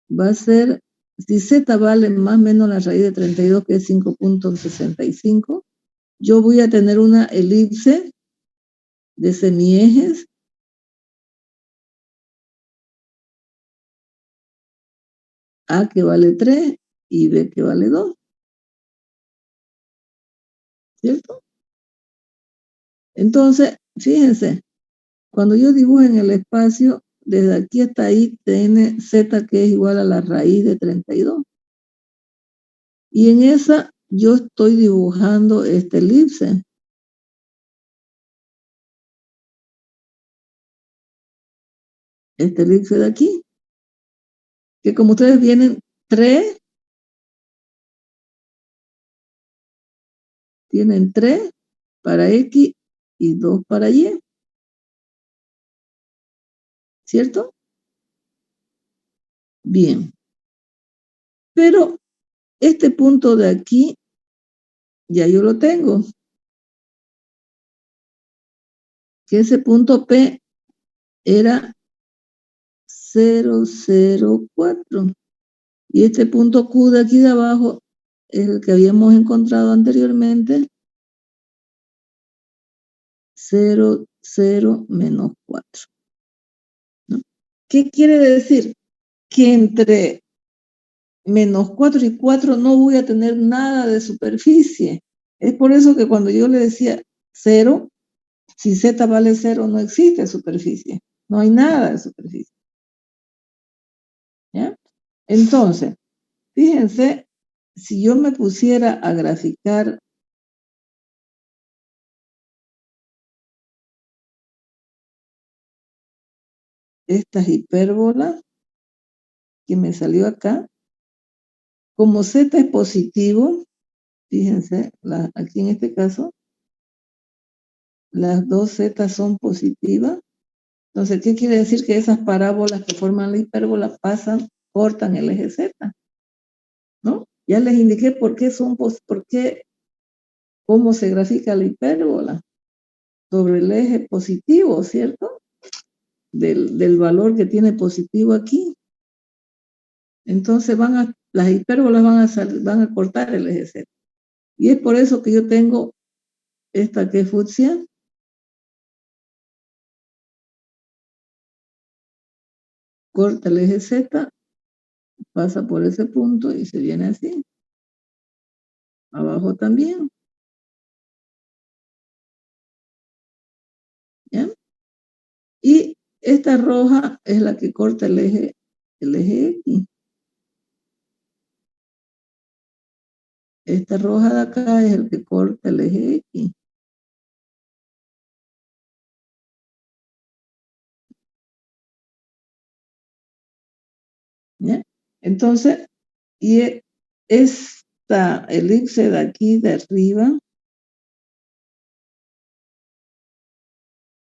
va a ser, si z vale más o menos la raíz de 32, que es 5.65, yo voy a tener una elipse de semiejes A que vale 3 y B que vale 2. ¿Cierto? Entonces, fíjense, cuando yo dibujo en el espacio, desde aquí hasta ahí tiene z que es igual a la raíz de 32. Y en esa yo estoy dibujando este elipse. Este elipse de aquí. Que como ustedes vienen 3, tienen 3 para X y 2 para Y. ¿Cierto? Bien. Pero este punto de aquí, ya yo lo tengo. Que ese punto P era 0,04. Y este punto Q de aquí de abajo es el que habíamos encontrado anteriormente, 0, 0, menos 4. ¿No? ¿Qué quiere decir? Que entre menos 4 y 4 no voy a tener nada de superficie. Es por eso que cuando yo le decía 0, si z vale 0 no existe superficie. No hay nada de superficie. ¿Ya? Entonces, fíjense, si yo me pusiera a graficar estas hipérbolas que me salió acá, como z es positivo, fíjense, aquí en este caso, las dos z son positivas. Entonces, ¿qué quiere decir? Que esas parábolas que forman la hipérbola cortan el eje z, ¿no? Ya les indiqué por qué cómo se grafica la hipérbola sobre el eje positivo, ¿cierto? Del valor que tiene positivo aquí. Entonces las hipérbolas van a cortar el eje z. Y es por eso que yo tengo esta que es fucsia, corta el eje z, pasa por ese punto y se viene así. Abajo también. ¿Ya? Y esta roja es la que corta el eje X. Esta roja de acá es el que corta el eje X. ¿Ya? Entonces, y esta elipse de aquí de arriba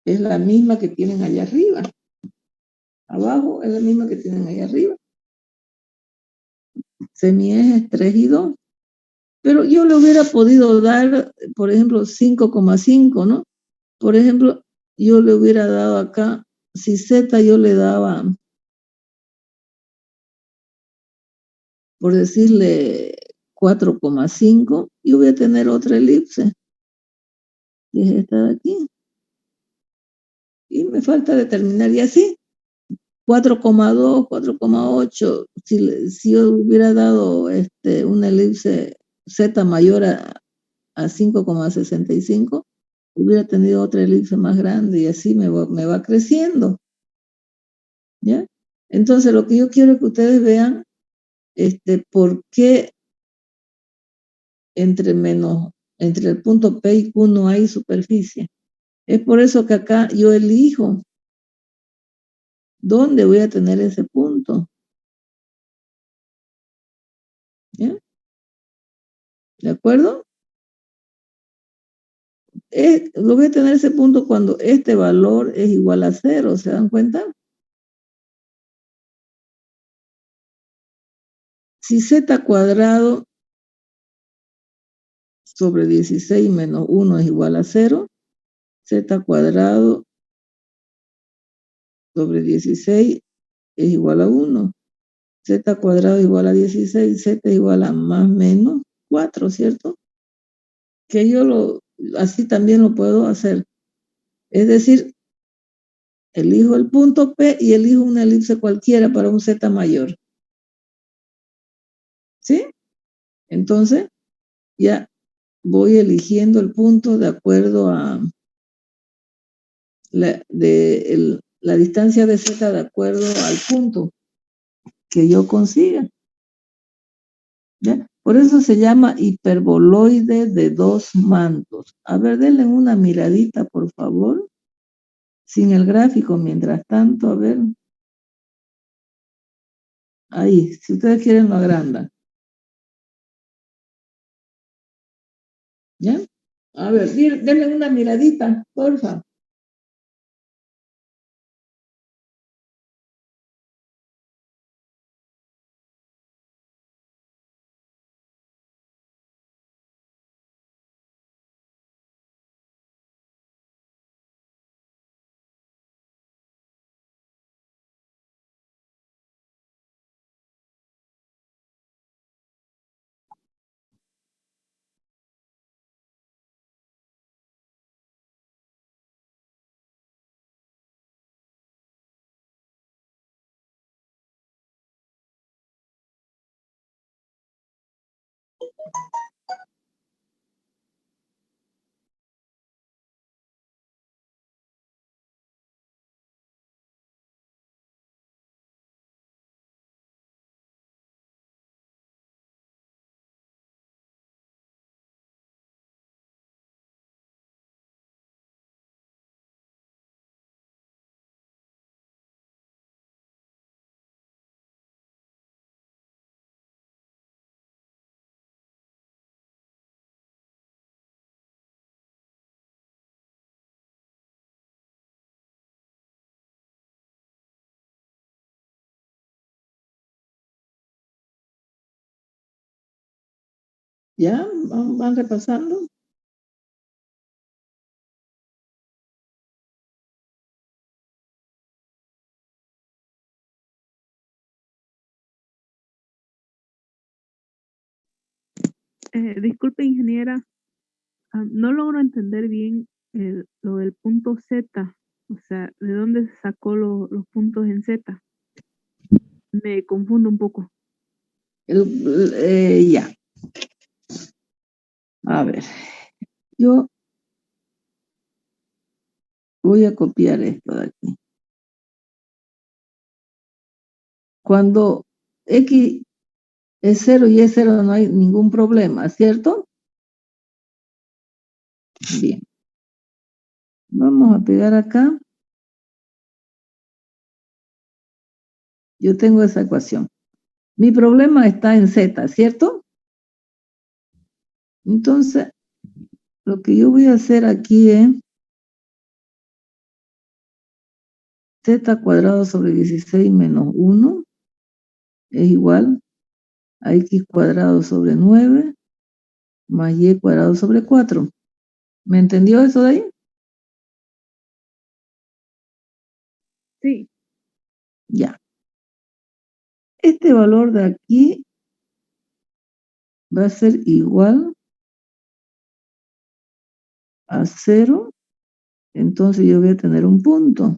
es la misma que tienen allá arriba. Abajo es la misma que tienen allá arriba. Semiejes 3 y 2. Pero yo le hubiera podido dar, por ejemplo, 5,5, ¿no? Por ejemplo, yo le hubiera dado acá, si Z yo le daba, por decirle 4,5, yo voy a tener otra elipse, que es esta de aquí. Y me falta determinar, y así, 4,2, 4,8, si yo hubiera dado una elipse Z mayor a 5,65, hubiera tenido otra elipse más grande y así me va creciendo. ¿Ya? Entonces, lo que yo quiero es que ustedes vean por qué entre el punto P y Q no hay superficie. Es por eso que acá yo elijo dónde voy a tener ese punto. ¿Ya? ¿De acuerdo? Lo voy a tener ese punto cuando este valor es igual a 0, ¿se dan cuenta? Si z cuadrado sobre 16 menos 1 es igual a 0, z cuadrado sobre 16 es igual a 1. Z cuadrado igual a 16, z es igual a más menos 4, ¿cierto? Que yo así también lo puedo hacer. Es decir, elijo el punto P y elijo una elipse cualquiera para un z mayor. ¿Sí? Entonces, ya voy eligiendo el punto de acuerdo a la distancia de z de acuerdo al punto que yo consiga. ¿Ya? Por eso se llama hiperboloide de dos mantos. A ver, denle una miradita, por favor. Sin el gráfico, mientras tanto, a ver. Ahí, si ustedes quieren lo agrandan. ¿Ya? A ver, denle una miradita, porfa. ¿Ya? ¿Van repasando? Disculpe, ingeniera, no logro entender bien lo del punto Z, o sea, ¿de dónde sacó los puntos en Z? Me confundo un poco. Ya. A ver, yo voy a copiar esto de aquí. Cuando X es 0 y es 0 no hay ningún problema, ¿cierto? Bien. Vamos a pegar acá. Yo tengo esa ecuación. Mi problema está en Z, ¿cierto? Entonces, lo que yo voy a hacer aquí es Z cuadrado sobre 16 menos 1 es igual a X cuadrado sobre 9 más Y cuadrado sobre 4. ¿Me entendió eso de ahí? Sí. Ya. Este valor de aquí va a ser igual a 0. Entonces yo voy a tener un punto.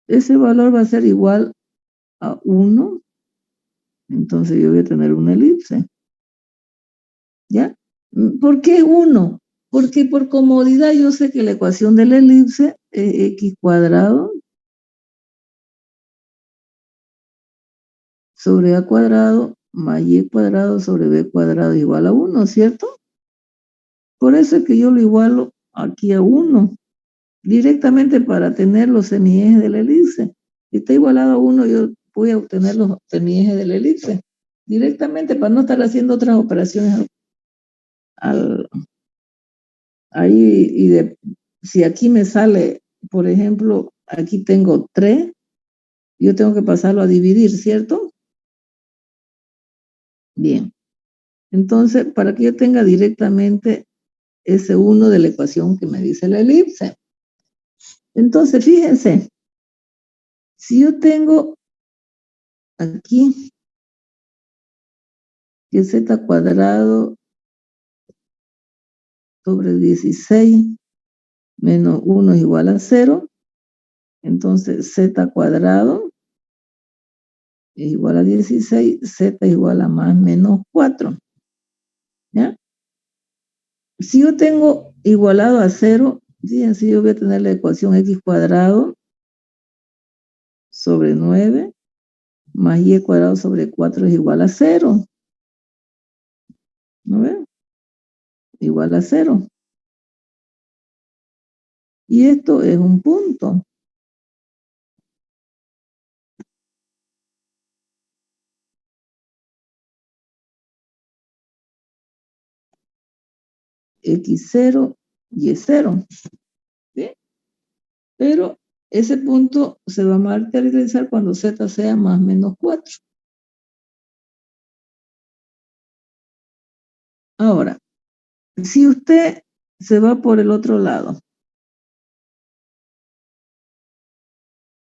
Ese valor va a ser igual a 1. Entonces yo voy a tener una elipse. ¿Ya? ¿Por qué 1? Porque por comodidad yo sé que la ecuación de la elipse es X cuadrado sobre A cuadrado más Y cuadrado sobre B cuadrado igual a 1, ¿cierto? Por eso es que yo lo igualo aquí a 1, directamente para tener los semiejes de la elipse. Si está igualado a 1, yo voy a obtener los semiejes de la elipse, directamente para no estar haciendo otras operaciones ahí. Si aquí me sale, por ejemplo, aquí tengo 3, yo tengo que pasarlo a dividir, ¿cierto? Bien. Entonces, para que yo tenga directamente ese 1 de la ecuación que me dice la elipse. Entonces, fíjense, si yo tengo aquí que Z cuadrado sobre 16 menos 1 es igual a 0, entonces Z cuadrado es igual a 16, Z es igual a más menos 4. ¿Ya? Si yo tengo igualado a 0 Sí, así yo voy a tener la ecuación x cuadrado sobre 9 más y cuadrado sobre 4 es igual a 0. ¿No ven? Igual a 0. Y esto es un punto. X0 y es 0. ¿Sí? Pero ese punto se va a materializar cuando z sea más menos 4. Ahora, si usted se va por el otro lado,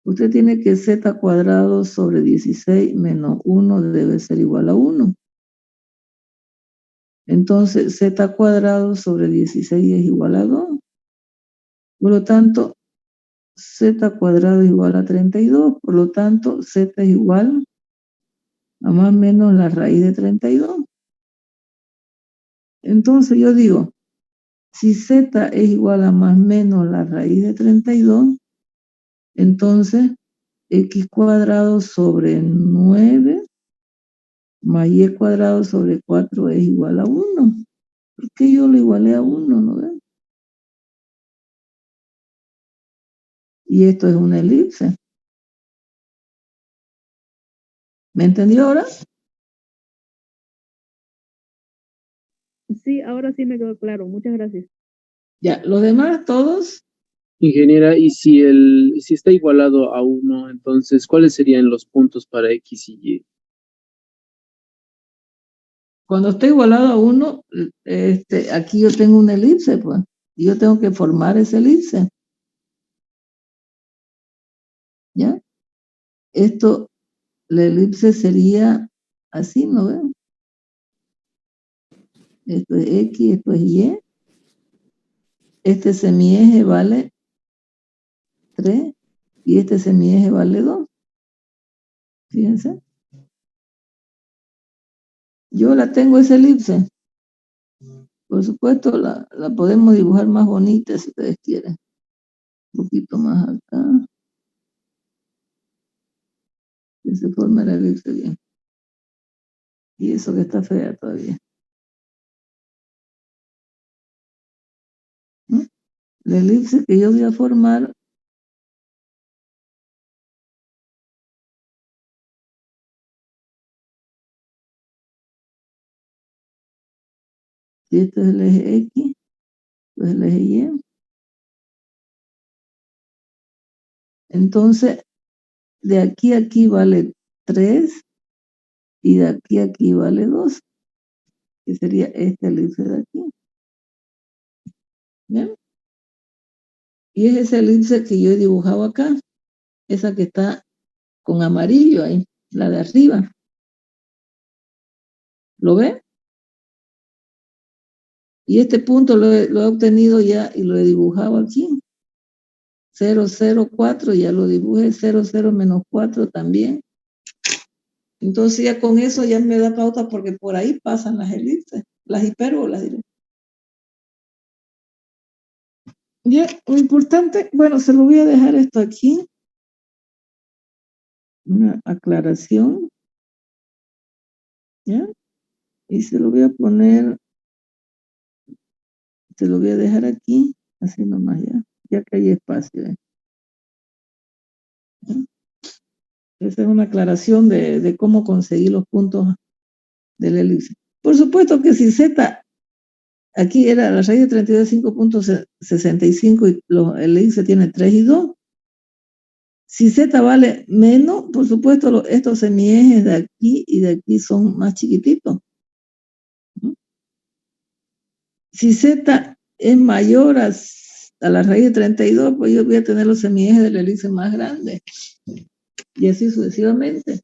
usted tiene que z cuadrado sobre 16 menos 1 debe ser igual a 1. Entonces, z cuadrado sobre 16 es igual a 2. Por lo tanto, z cuadrado es igual a 32. Por lo tanto, z es igual a más o menos la raíz de 32. Entonces, yo digo, si z es igual a más o menos la raíz de 32, entonces x cuadrado sobre 9 más y cuadrado sobre 4 es igual a 1. ¿Por qué yo lo igualé a 1? ¿No ven? Y esto es una elipse. ¿Me entendió ahora? Sí, ahora sí me quedó claro. Muchas gracias. Ya, los demás todos, Ingeniera, y si está igualado a 1, entonces, ¿cuáles serían los puntos para X y Y? cuando esté igualado a 1, aquí yo tengo una elipse, pues. Y yo tengo que formar esa elipse. ¿Ya? Esto, la elipse sería así, ¿no ven? Esto es X, esto es Y. Este semieje vale 3 y este semieje vale 2. Fíjense. Yo la tengo esa elipse. Por supuesto, la podemos dibujar más bonita si ustedes quieren. Un poquito más acá. Que se forme la elipse bien. Y eso que está fea todavía. ¿Mm? La elipse que yo voy a formar, si este es el eje X, pues el eje Y. Entonces, de aquí a aquí vale 3 y de aquí a aquí vale 2, que sería esta elipse de aquí. ¿Bien? Y es esa elipse que yo he dibujado acá, esa que está con amarillo ahí, la de arriba. ¿Lo ve? Y este punto lo he obtenido ya y lo he dibujado aquí. 0, 0, 4, ya lo dibujé, 0, 0, menos 4 también. Entonces ya con eso ya me da pauta porque por ahí pasan las elipses, las hipérbolas, diré. Ya, lo importante, bueno, se lo voy a dejar esto aquí. Una aclaración. ¿Ya? Y se lo voy a poner, se lo voy a dejar aquí, así nomás ya que hay espacio. ¿Ya? Esa es una aclaración de cómo conseguir los puntos del elipse. Por supuesto que si z, aquí era la raíz de 32 de 5.65 y el elipse tiene 3 y 2. Si z vale menos, por supuesto estos semiejes de aquí y de aquí son más chiquititos. Si z es mayor a la raíz de 32, pues yo voy a tener los semiejes del elipse más grandes. Y así sucesivamente.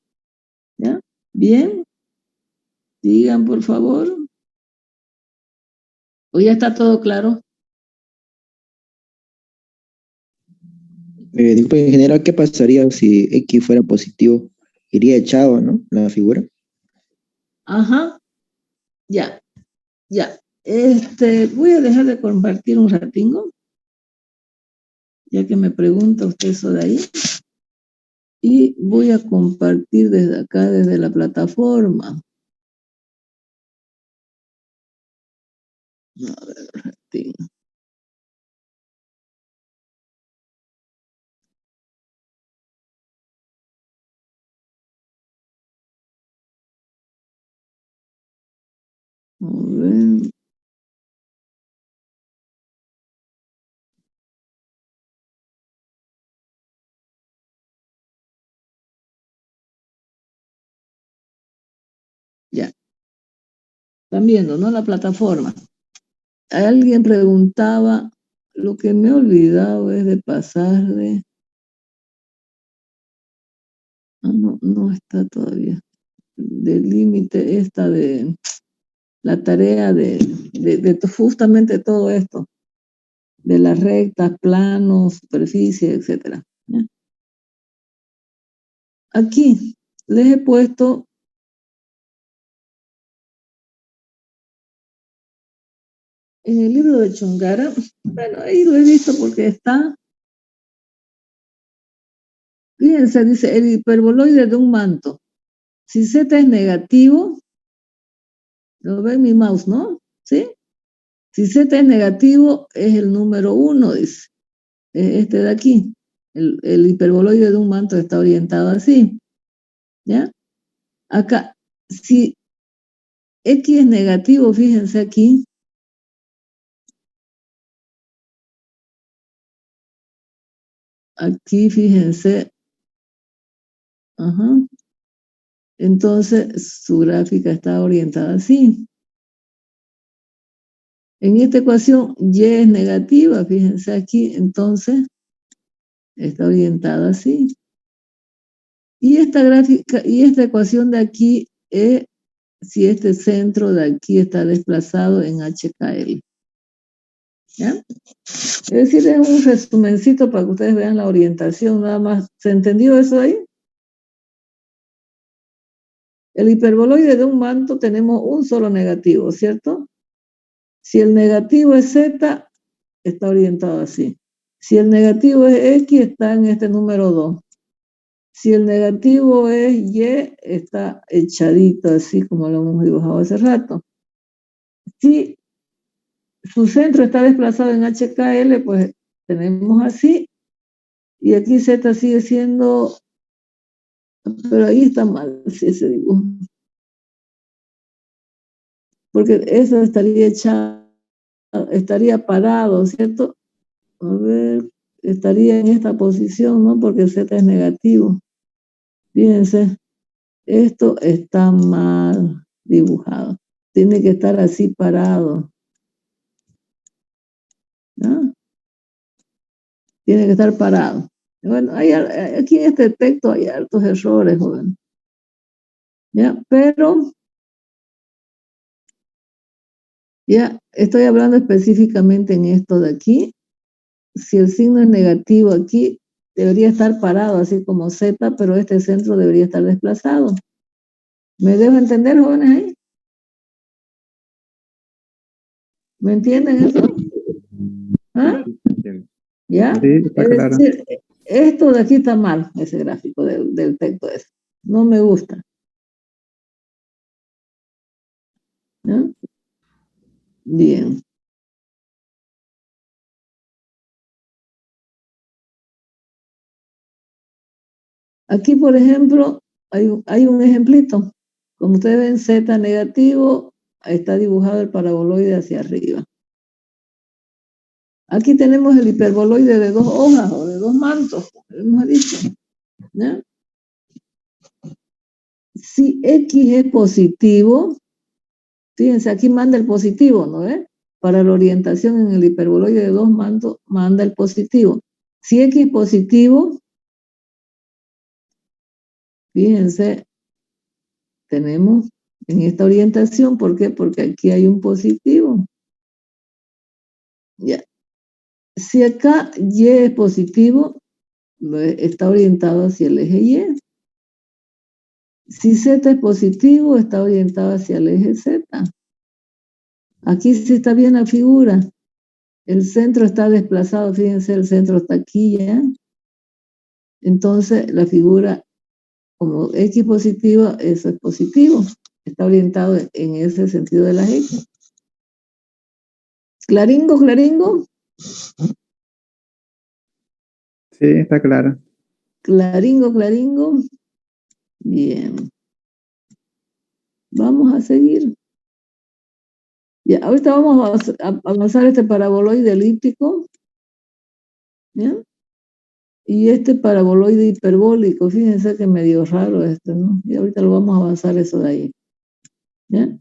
¿Ya? Bien. Digan, por favor. ¿O ya está todo claro? Disculpe, ingeniero, ¿qué pasaría si X fuera positivo? Iría echado, ¿no? La figura. Ajá. Ya. Voy a dejar de compartir un ratingo. ya que me pregunta usted eso de ahí. Y voy a compartir desde acá, desde la plataforma. A ver, un ratín. A ver. Ya. Están viendo, ¿no? La plataforma. Alguien preguntaba, lo que me he olvidado es de pasarle. Ah, no, no está todavía. Del límite esta de la tarea de justamente todo esto, de las rectas, planos, superficie, etcétera. ¿Ya? Aquí les he puesto en el libro de Chongara, bueno, ahí lo he visto porque está, fíjense, dice el hiperboloide de un manto. Si Z es negativo, lo ve mi mouse, ¿no? ¿Sí? Si Z es negativo, es el número 1, dice. Este de aquí. El hiperboloide de un manto está orientado así. ¿Ya? Acá, si X es negativo, fíjense aquí. Aquí, fíjense. Ajá. Entonces, su gráfica está orientada así. En esta ecuación, Y es negativa, fíjense aquí, entonces está orientada así. Y esta gráfica, y esta ecuación de aquí es si este centro de aquí está desplazado en HKL. ¿Ya? Es decir, es un resumencito para que ustedes vean la orientación, nada más. ¿Se entendió eso ahí? El hiperboloide de un manto tenemos un solo negativo, ¿cierto? Si el negativo es Z, está orientado así. Si el negativo es X, está en este número 2. Si el negativo es Y, está echadito así como lo hemos dibujado hace rato. Si su centro está desplazado en HKL, pues tenemos así. Y aquí Z sigue siendo, pero ahí está mal ese dibujo. Porque eso estaría echado, estaría parado, ¿cierto? A ver, estaría en esta posición, ¿no? Porque Z es negativo. Fíjense, esto está mal dibujado. Tiene que estar así parado. ¿No? Tiene que estar parado. Bueno, aquí en este texto hay hartos errores, joven. ¿Ya? Pero, ya, estoy hablando específicamente en esto de aquí. Si el signo es negativo aquí, debería estar parado, así como Z, pero este centro debería estar desplazado. ¿Me dejo entender, jóvenes, ahí? ¿Me entienden eso? ¿Ah? ¿Ya? Sí, está Es claro. decir, esto de aquí está mal, ese gráfico del texto ese. No me gusta. ¿Ya? Bien. Aquí, por ejemplo, hay un ejemplito. Como ustedes ven, Z negativo, está dibujado el paraboloide hacia arriba. Aquí tenemos el hiperboloide de 2 hojas o de 2 mantos, como hemos dicho. ¿Ya? Si X es positivo, fíjense, aquí manda el positivo, ¿no ves? Para la orientación en el hiperboloide de 2 mantos, manda el positivo. Si X es positivo, fíjense, tenemos en esta orientación, ¿por qué? Porque aquí hay un positivo. Ya. Si acá Y es positivo, está orientado hacia el eje Y. Si Z es positivo, está orientado hacia el eje Z. Aquí sí está bien la figura. El centro está desplazado, fíjense, el centro está aquí ya. Entonces, la figura como X positiva, eso es positivo. Está orientado en ese sentido de las X. ¿Claringo, claringo? Sí, está claro. Claringo, claringo. Bien. Vamos a seguir. Ya, ahorita vamos a avanzar este paraboloide elíptico. ¿Ya? Y este paraboloide hiperbólico, fíjense que medio raro este, ¿no? Y ahorita lo vamos a avanzar eso de ahí. ¿Ya?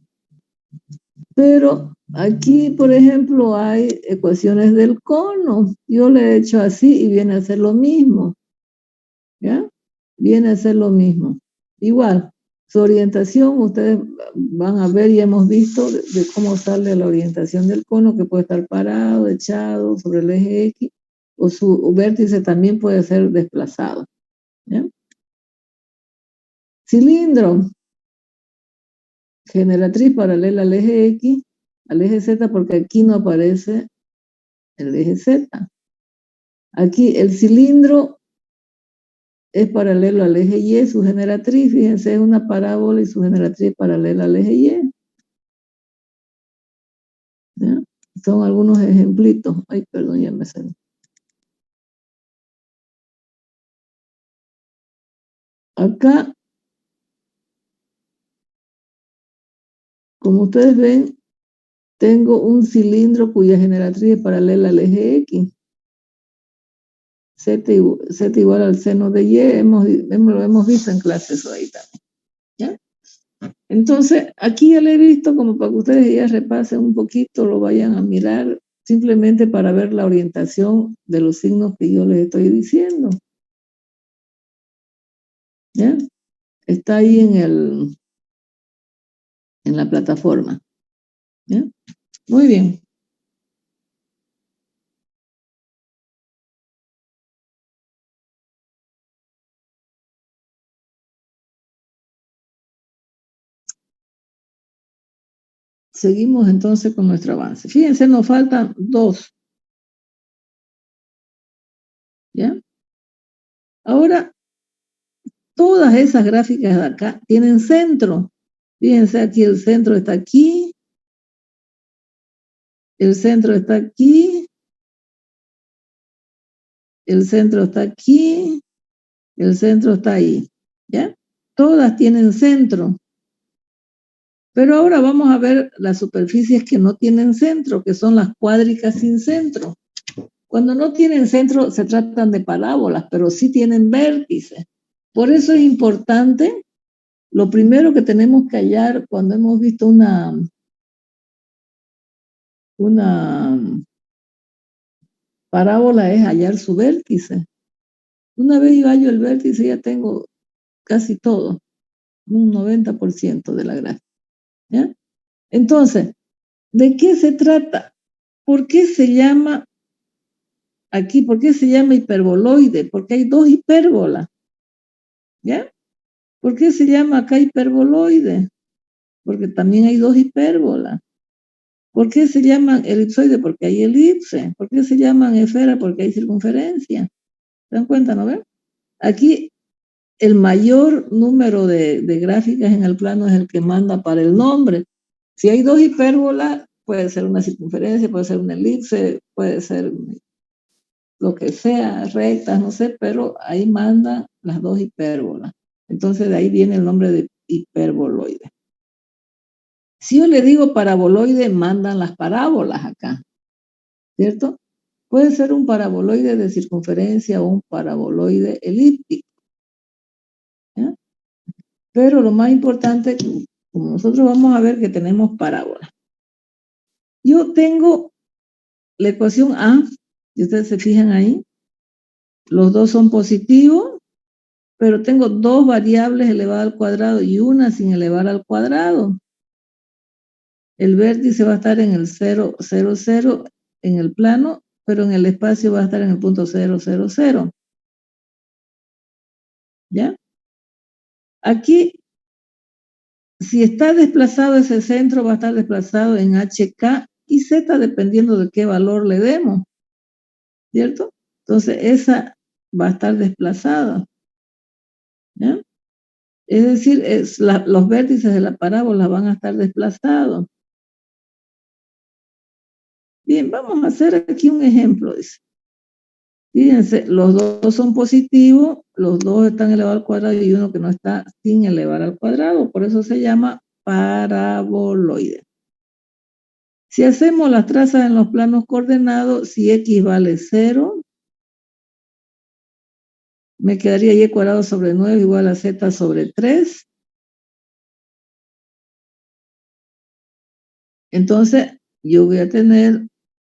Pero aquí, por ejemplo, hay ecuaciones del cono. Yo le he hecho así y viene a ser lo mismo. ¿Ya? Viene a ser lo mismo. Igual, su orientación, ustedes van a ver y hemos visto de cómo sale la orientación del cono, que puede estar parado, echado sobre el eje X, o su vértice también puede ser desplazado. ¿Ya? Cilindro, generatriz paralela al eje X, al eje Z, porque aquí no aparece el eje Z. Aquí el cilindro es paralelo al eje Y, su generatriz, fíjense, es una parábola y su generatriz paralela al eje Y. ¿Ya? Son algunos ejemplitos. Ay, perdón, ya me salí. Acá, como ustedes ven, tengo un cilindro cuya generatriz es paralela al eje X. Z igual al seno de Y, lo hemos visto en clases hoy también. ¿Ya? Entonces, aquí ya lo he visto como para que ustedes ya repasen un poquito, lo vayan a mirar, simplemente para ver la orientación de los signos que yo les estoy diciendo. ¿Ya? Está ahí en la plataforma. ¿Ya? Muy bien. Seguimos entonces con nuestro avance. Fíjense, nos faltan 2. ¿Ya? Ahora, todas esas gráficas de acá tienen centro. Fíjense, aquí el centro está aquí. El centro está aquí. El centro está aquí. El centro está ahí. ¿Ya? Todas tienen centro. Pero ahora vamos a ver las superficies que no tienen centro, que son las cuádricas sin centro. Cuando no tienen centro se tratan de parábolas, pero sí tienen vértices. Por eso es importante, lo primero que tenemos que hallar cuando hemos visto una parábola es hallar su vértice. Una vez yo hallo el vértice ya tengo casi todo, un 90% de la gráfica. ¿Ya? Entonces, ¿de qué se trata? ¿Por qué se llama aquí, por qué se llama hiperboloide? Porque hay 2 hipérbolas. ¿Ya? ¿Por qué se llama acá hiperboloide? Porque también hay 2 hipérbolas. ¿Por qué se llaman elipsoide? Porque hay elipse. ¿Por qué se llaman esfera? Porque hay circunferencia. ¿Se dan cuenta, no ven? Aquí el mayor número de gráficas en el plano es el que manda para el nombre. Si hay 2 hipérbolas, puede ser una circunferencia, puede ser una elipse, puede ser lo que sea, rectas, no sé, pero ahí mandan las 2 hipérbolas. Entonces de ahí viene el nombre de hiperboloide. Si yo le digo paraboloide, mandan las parábolas acá, ¿cierto? Puede ser un paraboloide de circunferencia o un paraboloide elíptico. ¿Ya? Pero lo más importante, como nosotros vamos a ver que tenemos parábolas. Yo tengo la ecuación A, y ustedes se fijan ahí, los dos son positivos, pero tengo 2 variables elevadas al cuadrado y una sin elevar al cuadrado. El vértice va a estar en el 0, 0, 0 en el plano, pero en el espacio va a estar en el punto 0, 0, 0. ¿Ya? Aquí, si está desplazado ese centro, va a estar desplazado en HK y z dependiendo de qué valor le demos, ¿cierto? Entonces, esa va a estar desplazada, ¿ya? Es decir, los vértices de la parábola van a estar desplazados. Bien, vamos a hacer aquí un ejemplo, dice. Fíjense, los dos son positivos, los dos están elevados al cuadrado y uno que no está sin elevar al cuadrado, por eso se llama paraboloide. Si hacemos las trazas en los planos coordenados, si x vale 0, me quedaría y cuadrado sobre 9 igual a z sobre 3. Entonces, yo voy a tener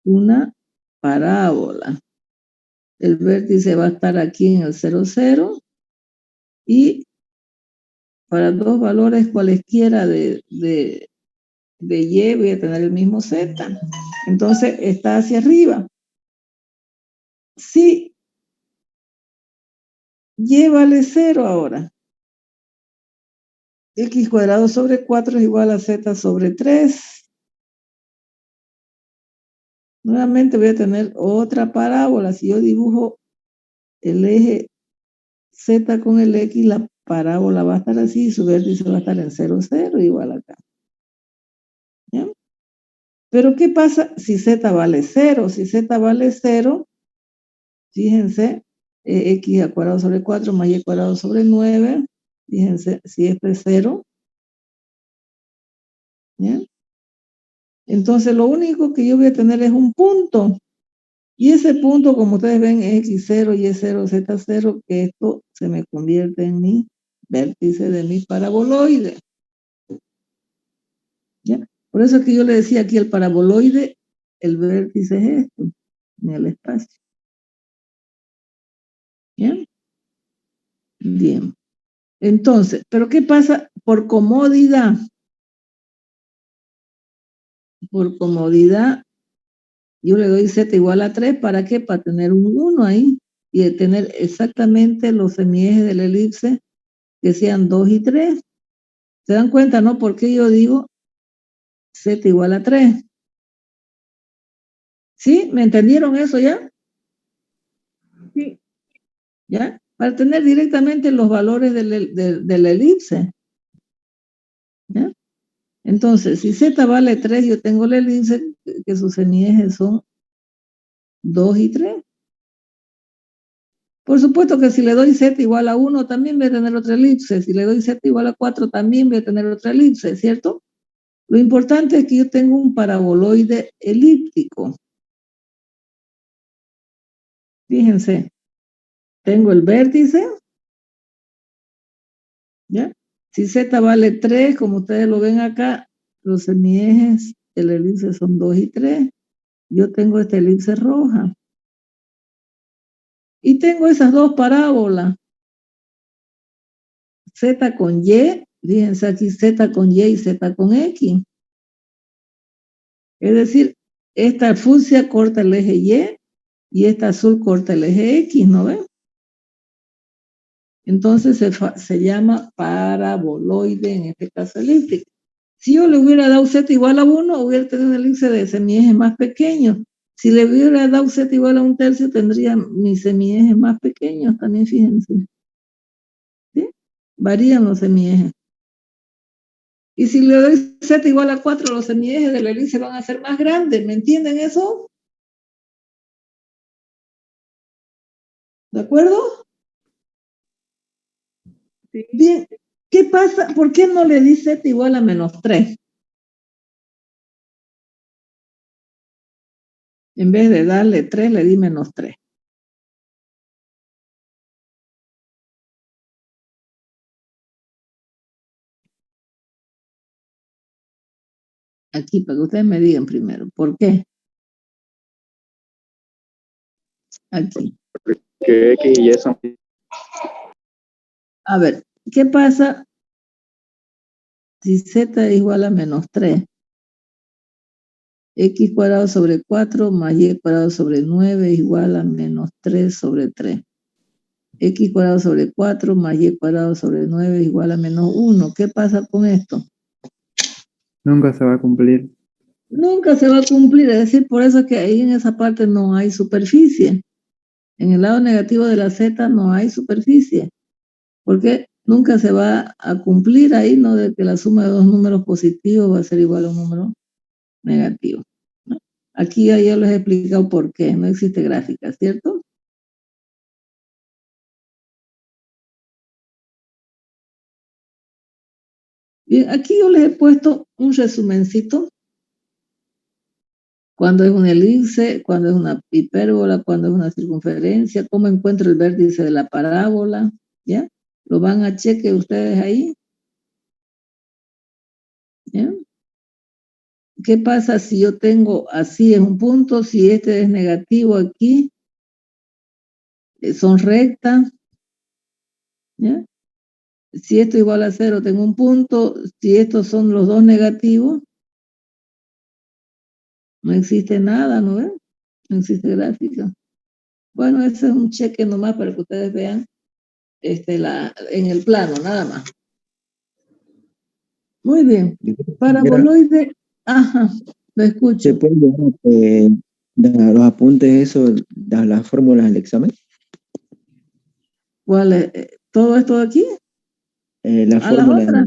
una parábola. El vértice va a estar aquí en el 0, 0. Y para dos valores cualesquiera de y voy a tener el mismo z. Entonces, está hacia arriba. Si y vale 0 ahora, x cuadrado sobre 4 es igual a z sobre 3. Nuevamente voy a tener otra parábola. Si yo dibujo el eje z con el x, la parábola va a estar así y su vértice va a estar en 0, 0, igual acá. ¿Ya? Pero ¿qué pasa si z vale 0? Si z vale 0, fíjense, x al cuadrado sobre 4 más y cuadrado sobre 9, fíjense, si este es 0, ¿ya? Entonces lo único que yo voy a tener es un punto, y ese punto, como ustedes ven, es x0, y0, z0, que esto se me convierte en mi vértice de mi paraboloide. ¿Ya? Por eso es que yo le decía aquí el paraboloide, el vértice es esto, en el espacio. ¿Bien? Bien. Entonces, ¿pero qué pasa? Por comodidad, yo le doy z igual a 3, ¿para qué? Para tener un 1 ahí, y de tener exactamente los semiejes de la elipse que sean 2 y 3. ¿Se dan cuenta, no? ¿Por qué yo digo z igual a 3? ¿Sí? ¿Me entendieron eso ya? Sí. ¿Ya? Para tener directamente los valores de la elipse. ¿Ya? Entonces, si z vale 3, yo tengo la elipse que sus semiejes son 2 y 3. Por supuesto que si le doy z igual a 1, también voy a tener otra elipse. Si le doy z igual a 4, también voy a tener otra elipse, ¿cierto? Lo importante es que yo tengo un paraboloide elíptico. Fíjense, tengo el vértice, ¿ya? Si z vale 3, como ustedes lo ven acá, los semiejes de la elipse son 2 y 3. Yo tengo esta elipse roja. Y tengo esas dos parábolas, z con y, fíjense aquí, z con y z con x. Es decir, esta fucsia corta el eje y esta azul corta el eje x, ¿no ven? Entonces se llama paraboloide, en este caso elíptico. Si yo le hubiera dado z igual a 1, hubiera tenido una elipse de semiejes más pequeños. Si le hubiera dado z igual a 1/3, tendría mis semiejes más pequeños también, fíjense. ¿Sí? Varían los semiejes. Y si le doy z igual a 4, los semiejes de la elipse van a ser más grandes. ¿Me entienden eso? ¿De acuerdo? Sí. Bien. ¿Qué pasa? ¿Por qué no le di z igual a -3? En vez de darle 3, le di -3. Aquí, para que ustedes me digan primero. ¿Por qué? Aquí. Que X y Y son... A ver, ¿qué pasa si z es igual a -3? X cuadrado sobre 4 más y cuadrado sobre 9 es igual a -3 sobre 3. X cuadrado sobre 4 más y cuadrado sobre 9 es igual a -1. ¿Qué pasa con esto? Nunca se va a cumplir. Nunca se va a cumplir, es decir, por eso es que ahí en esa parte no hay superficie. En el lado negativo de la z no hay superficie, porque nunca se va a cumplir ahí, ¿no? De que la suma de dos números positivos va a ser igual a un número negativo, ¿no? Aquí ya les he explicado por qué, no existe gráfica, ¿cierto? Bien, aquí yo les he puesto un resumencito. Cuando es una elipse, cuando es una hipérbola, cuando es una circunferencia, cómo encuentro el vértice de la parábola, ¿ya? Lo van a chequear ustedes ahí, ¿ya? ¿Qué pasa si yo tengo así es un punto, si este es negativo aquí, son rectas, ¿ya? Si esto igual a 0, tengo un punto, si estos son los dos negativos, no existe nada, ¿no ven? No existe gráfica. Bueno, ese es un cheque nomás para que ustedes vean en el plano, nada más. Muy bien. Paraboloide, ajá, lo escucho. ¿Se puede dar los apuntes, eso, dar las fórmulas del examen? ¿Cuál es? ¿Todo esto de aquí? La ¿A la fórmula. otra?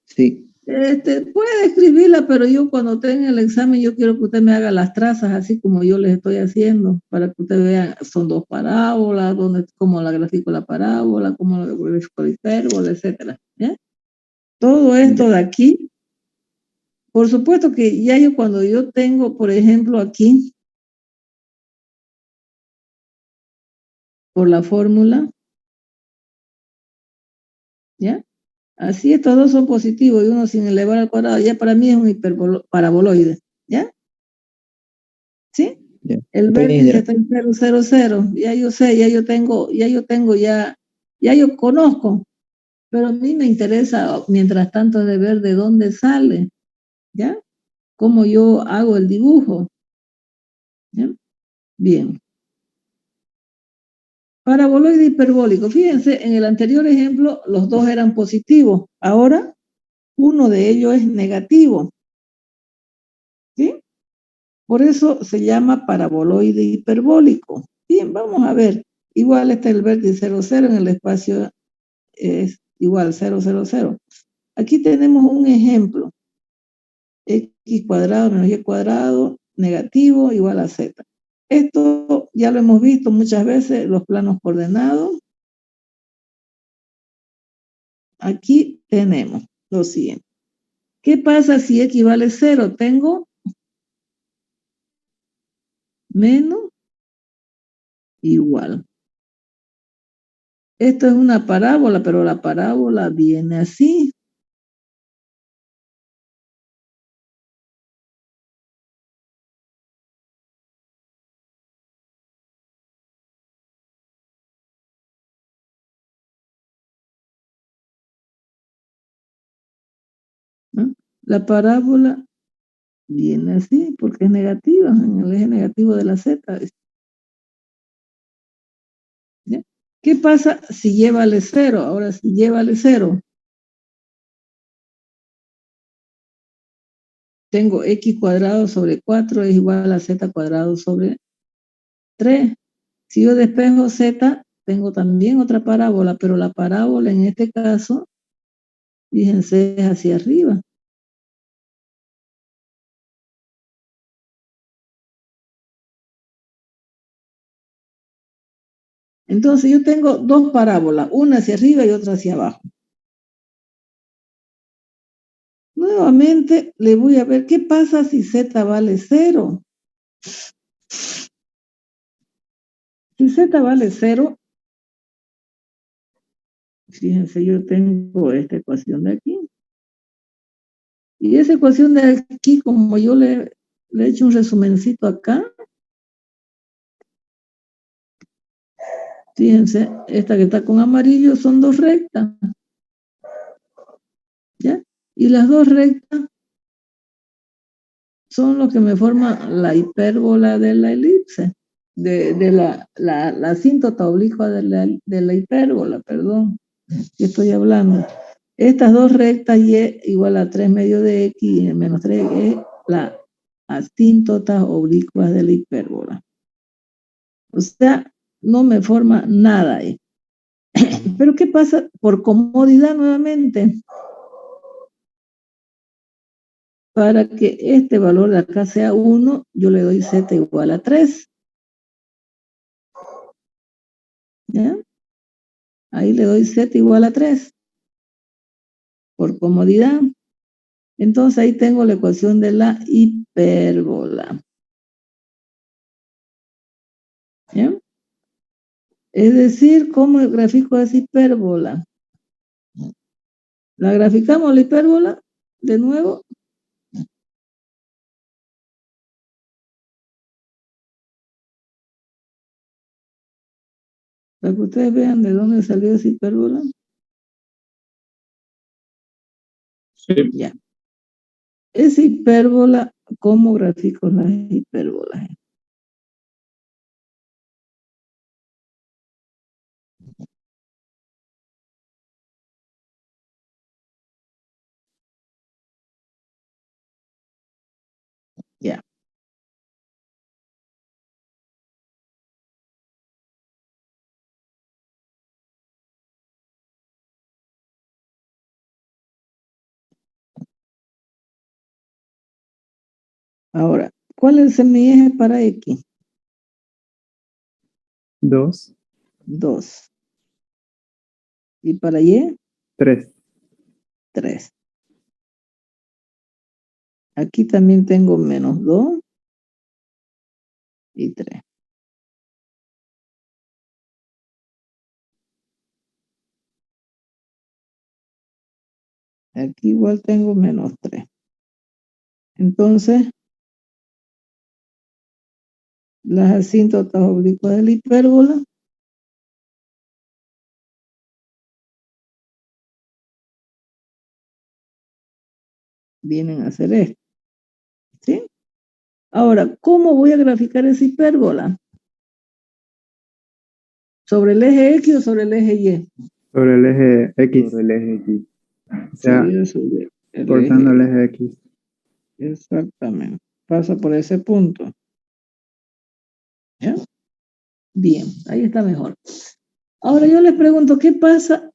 Sí. Puede escribirla, pero yo cuando tenga el examen, yo quiero que usted me haga las trazas, así como yo les estoy haciendo, para que usted vea, son dos parábolas, cómo la grafico la parábola, cómo la grafico la hipérbola, etcétera, ¿ya? Todo esto de aquí, por supuesto que ya yo cuando yo tengo, por ejemplo, aquí, por la fórmula, ¿ya? Así estos dos son positivos y uno sin elevar al cuadrado, ya para mí es un paraboloide, ¿ya? ¿Sí? Ya. El vértice está en 0, 0, 0, ya yo sé, ya yo conozco, pero a mí me interesa, mientras tanto, de ver de dónde sale, ¿ya? Cómo yo hago el dibujo, ¿ya? Bien. Paraboloide hiperbólico. Fíjense, en el anterior ejemplo, los dos eran positivos. Ahora, uno de ellos es negativo. ¿Sí? Por eso se llama paraboloide hiperbólico. Bien, vamos a ver. Igual está el vértice 0, 0 en el espacio es igual 0, 0, 0. Aquí tenemos un ejemplo. X cuadrado menos Y cuadrado negativo igual a Z. Esto ya lo hemos visto muchas veces, los planos coordenados. Aquí tenemos lo siguiente. ¿Qué pasa si X vale 0? Tengo menos igual. Esto es una parábola, pero la parábola viene así. ¿No? La parábola viene así porque es negativa, en el eje negativo de la Z. ¿Ya? ¿Qué pasa si Y vale 0? Ahora, si Y vale 0, tengo X cuadrado sobre 4 es igual a Z cuadrado sobre 3. Si yo despejo Z, tengo también otra parábola, pero la parábola en este caso, fíjense, es hacia arriba. Entonces yo tengo dos parábolas, una hacia arriba y otra hacia abajo. Nuevamente le voy a ver qué pasa si Z vale 0. Si Z vale 0, fíjense, yo tengo esta ecuación de aquí. Y esa ecuación de aquí, como yo le he hecho un resumencito acá, fíjense, esta que está con amarillo son dos rectas. ¿Ya? Y las dos rectas son lo que me forma la hipérbola de la elipse, de la asíntota oblicua de la hipérbola, perdón, que estoy hablando. Estas dos rectas, Y igual a 3 medio de X y menos 3 es la asíntotas oblicuas de la hipérbola. O sea, no me forma nada ahí. Pero ¿qué pasa? Por comodidad nuevamente, para que este valor de acá sea 1, yo le doy z igual a 3. ¿Ya? Ahí le doy z igual a 3. Por comodidad. Entonces ahí tengo la ecuación de la hipérbola. ¿Ya? Es decir, ¿cómo grafico esa hipérbola? La graficamos la hipérbola de nuevo. Para que ustedes vean de dónde salió esa hipérbola. Sí. Ya. Esa hipérbola, ¿cómo grafico las hipérbolas? Ya. Ahora, ¿cuál es el semieje para X? 2, 2. ¿Y para Y? 3. 3. Aquí también tengo menos 2 y 3. Aquí igual tengo menos 3. Entonces, las asíntotas oblicuas de la hipérbola vienen a ser esto. ¿Sí? Ahora, ¿cómo voy a graficar esa hipérbola? ¿Sobre el eje X o sobre el eje Y? Sobre el eje X. Sobre el eje X. O sea, Sería sobre el cortando el eje eje X. Exactamente. Pasa por ese punto. ¿Ya? Bien, ahí está mejor. Ahora yo les pregunto, ¿qué pasa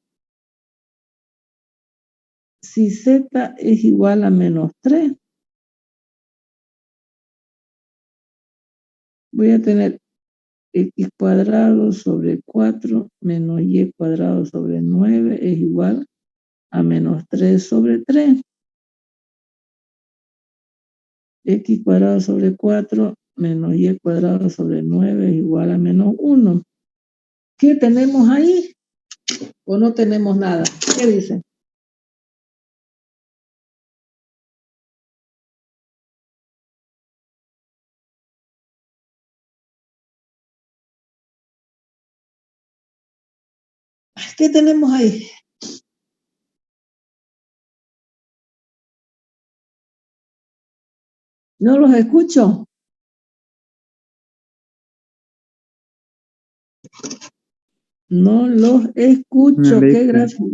si z es igual a menos 3? Voy a tener x cuadrado sobre 4 menos y cuadrado sobre 9 es igual a menos 3 sobre 3. X cuadrado sobre 4 menos y cuadrado sobre 9 es igual a menos 1. ¿Qué tenemos ahí? ¿O no tenemos nada? ¿Qué dicen? ¿Qué tenemos ahí? No los escucho. No los escucho. Una ¿Qué elipse. gráfico?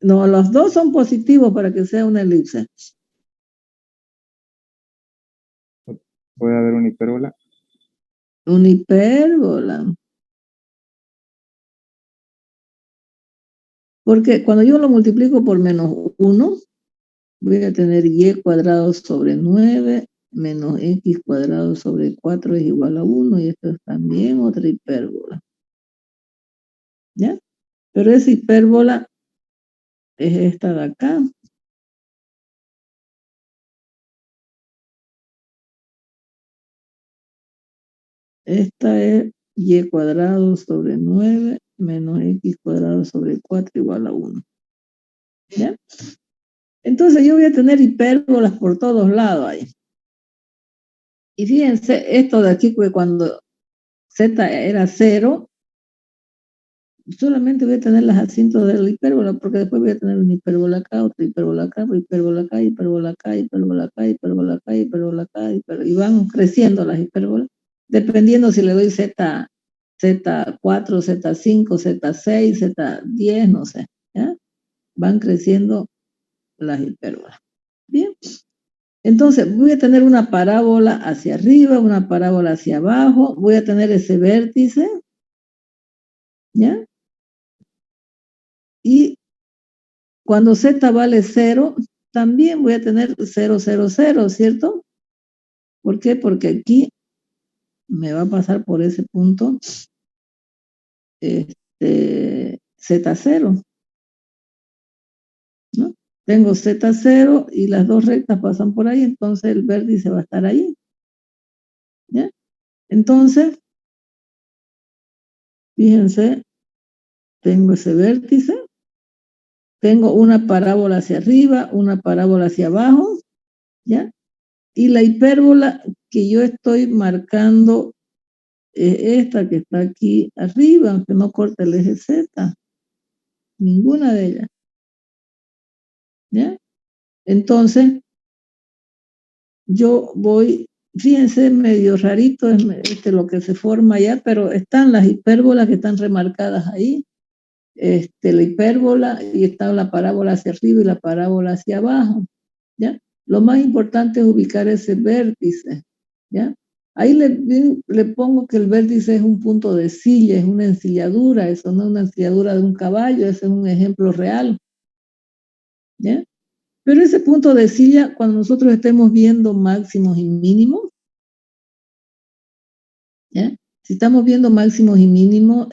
No, los dos son positivos para que sea una elipse. Puede haber una hipérbola. Una hipérbola. Porque cuando yo lo multiplico por menos 1, voy a tener y cuadrado sobre 9 menos x cuadrado sobre 4 es igual a 1. Y esto es también otra hipérbola. ¿Ya? Pero esa hipérbola es esta de acá. Esta es y cuadrado sobre 9 menos x cuadrado sobre 4 igual a 1. ¿Ya? Entonces yo voy a tener hipérbolas por todos lados ahí. Y fíjense, esto de aquí, que cuando z era 0, solamente voy a tener las asíntotas de la hipérbola, porque después voy a tener una hipérbola acá, otra hipérbola acá, hipérbola acá, hipérbola acá, hipérbola acá, hipérbola acá, hipérbola acá, y van creciendo las hipérbolas, dependiendo si le doy z4, z5, z6, z10, no sé, ¿ya? Van creciendo las hipérbolas. Bien. Entonces, voy a tener una parábola hacia arriba, una parábola hacia abajo, voy a tener ese vértice, ¿ya? Y cuando z vale 0, también voy a tener 0, 0, 0, ¿cierto? ¿Por qué? Porque aquí me va a pasar por ese punto Z0, ¿no? Tengo Z0 y las dos rectas pasan por ahí, entonces el vértice va a estar ahí, ¿ya? Entonces, fíjense, tengo ese vértice, tengo una parábola hacia arriba, una parábola hacia abajo, ¿ya? Y la hipérbola que yo estoy marcando es esta que está aquí arriba, aunque no corte el eje Z, ninguna de ellas, ¿ya? Entonces, yo voy, fíjense, medio rarito es lo que se forma allá, pero están las hipérbolas que están remarcadas ahí, la hipérbola, y está la parábola hacia arriba y la parábola hacia abajo, ¿ya? Lo más importante es ubicar ese vértice, ¿ya? Ahí le pongo que el vértice es un punto de silla, es una ensilladura, eso no es una ensilladura de un caballo, ese es un ejemplo real, ¿ya? Pero ese punto de silla, cuando nosotros estemos viendo máximos y mínimos, ¿ya? Si estamos viendo máximos y mínimos,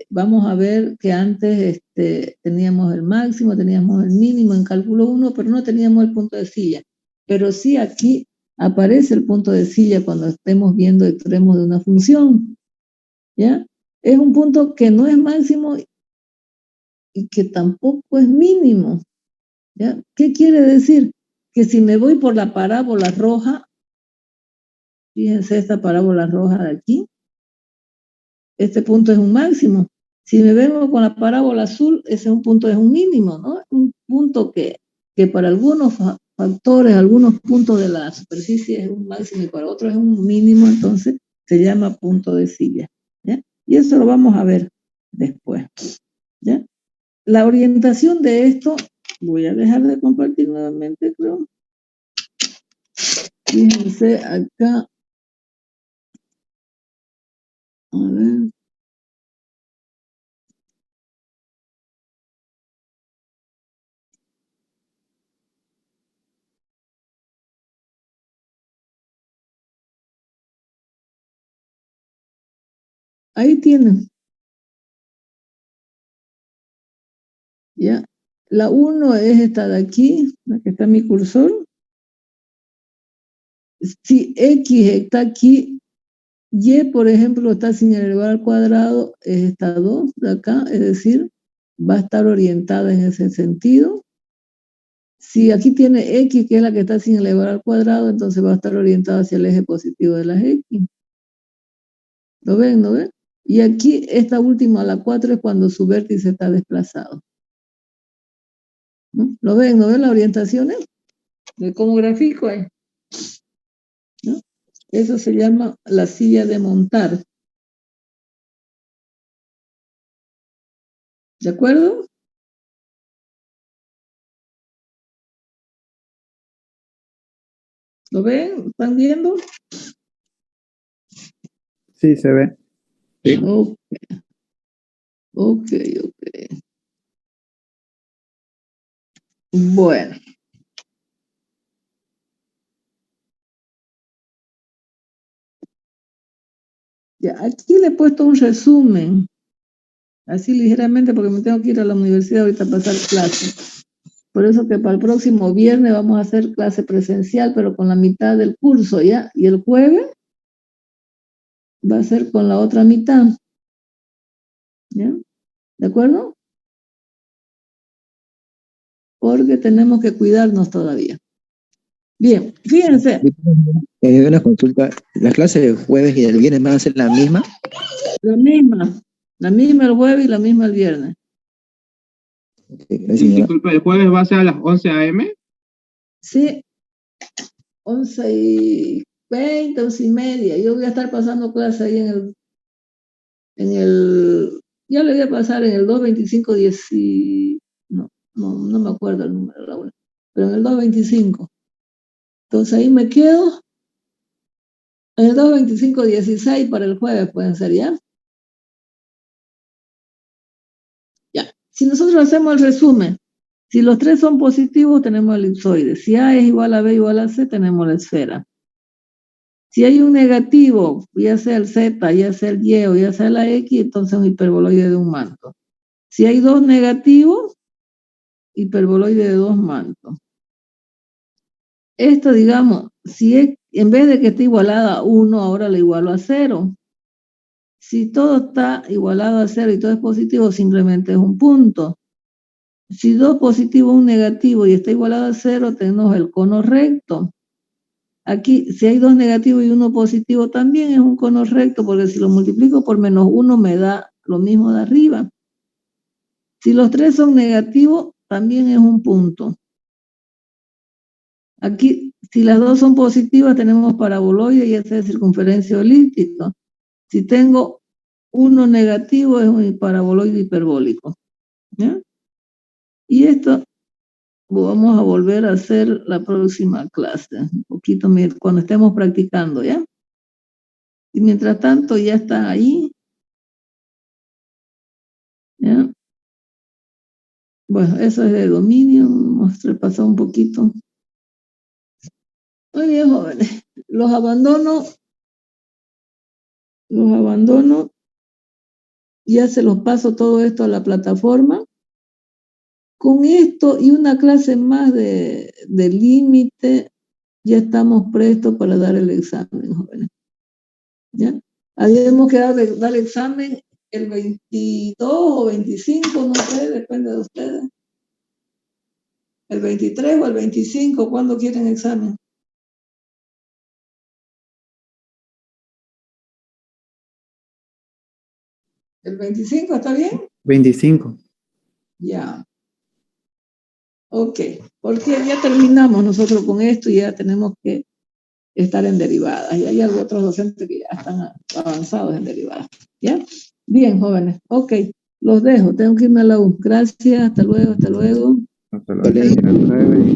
vamos a ver que antes teníamos el máximo, teníamos el mínimo en cálculo 1, pero no teníamos el punto de silla. Pero sí aquí aparece el punto de silla cuando estemos viendo extremos de una función, ¿ya? Es un punto que no es máximo y que tampoco es mínimo, ¿ya? ¿Qué quiere decir? Que si me voy por la parábola roja, fíjense esta parábola roja de aquí, este punto es un máximo. Si me vengo con la parábola azul, ese es un punto, es un mínimo, ¿no? Un punto que para algunos factores, algunos puntos de la superficie es un máximo y para otros es un mínimo, entonces se llama punto de silla, ¿ya? Y eso lo vamos a ver después, ¿ya? La orientación de esto, voy a dejar de compartir nuevamente, creo. Fíjense acá. A ver. Ahí tienen. ¿Ya? La 1 es esta de aquí, la que está mi cursor. Si X está aquí, Y, por ejemplo, está sin elevar al cuadrado, es esta 2 de acá, es decir, va a estar orientada en ese sentido. Si aquí tiene X, que es la que está sin elevar al cuadrado, entonces va a estar orientada hacia el eje positivo de las X. ¿Lo ven? ¿No ven? Y aquí, esta última, la 4, es cuando su vértice está desplazado. ¿No? ¿Lo ven? ¿No ven las orientaciones? De cómo grafico ahí. ¿No? Eso se llama la silla de montar. ¿De acuerdo? ¿Lo ven? ¿Están viendo? Sí, se ve. Sí. Ok. Bueno. Ya, aquí le he puesto un resumen, así ligeramente porque me tengo que ir a la universidad ahorita a pasar clase. Por eso que para el próximo viernes vamos a hacer clase presencial, pero con la mitad del curso, ¿ya? Y el jueves va a ser con la otra mitad, ¿ya? ¿De acuerdo? Porque tenemos que cuidarnos todavía. Bien, fíjense. Una consulta, ¿las clases del jueves y del viernes van a ser la misma? La misma el jueves y la misma el viernes. Sí, gracias, Sí, señora. disculpa, ¿el jueves va a ser a las 11 a.m.? Sí, 11:20, 11:30. Yo voy a estar pasando clase ahí ya le voy a pasar en el 225 no me acuerdo el número, Laura, pero en el 225. Entonces ahí me quedo. El 2, 25, 16 para el jueves pueden ser, ¿ya? Ya. Si nosotros hacemos el resumen, si los tres son positivos, tenemos el elipsoide. Si A es igual a B igual a C, tenemos la esfera. Si hay un negativo, ya sea el Z, ya sea el Y o ya sea la X, entonces un hiperboloide de un manto. Si hay dos negativos, hiperboloide de dos mantos. Esto, digamos, si es, en vez de que esté igualada a 1, ahora lo igualo a 0. Si todo está igualado a 0 y todo es positivo, simplemente es un punto. Si dos positivos, un negativo y está igualado a 0, tenemos el cono recto. Aquí, si hay dos negativos y uno positivo, también es un cono recto, porque si lo multiplico por menos 1 me da lo mismo de arriba. Si los tres son negativos, también es un punto. Aquí, si las dos son positivas, tenemos paraboloide y ese es circunferencia elíptica. Si tengo uno negativo, es un paraboloide hiperbólico. ¿Ya? Y esto lo vamos a volver a hacer la próxima clase, un poquito cuando estemos practicando, ¿ya? Y mientras tanto ya está ahí. ¿Ya? Bueno, eso es de dominio, vamos a repasar un poquito. Muy bien, jóvenes, los abandono, ya se los paso todo esto a la plataforma. Con esto y una clase más de límite, ya estamos prestos para dar el examen, jóvenes. ¿Ya? Habíamos quedado de dar el examen el 22 o 25, no sé, depende de ustedes. El 23 o el 25, ¿cuándo quieren examen? ¿El 25 está bien? 25. Ya. Ok, porque ya terminamos nosotros con esto y ya tenemos que estar en derivadas. Y hay otros docentes que ya están avanzados en derivadas. ¿Ya? Bien, jóvenes. Ok, los dejo. Tengo que irme a la U. Gracias. Hasta luego, hasta luego. Hasta luego.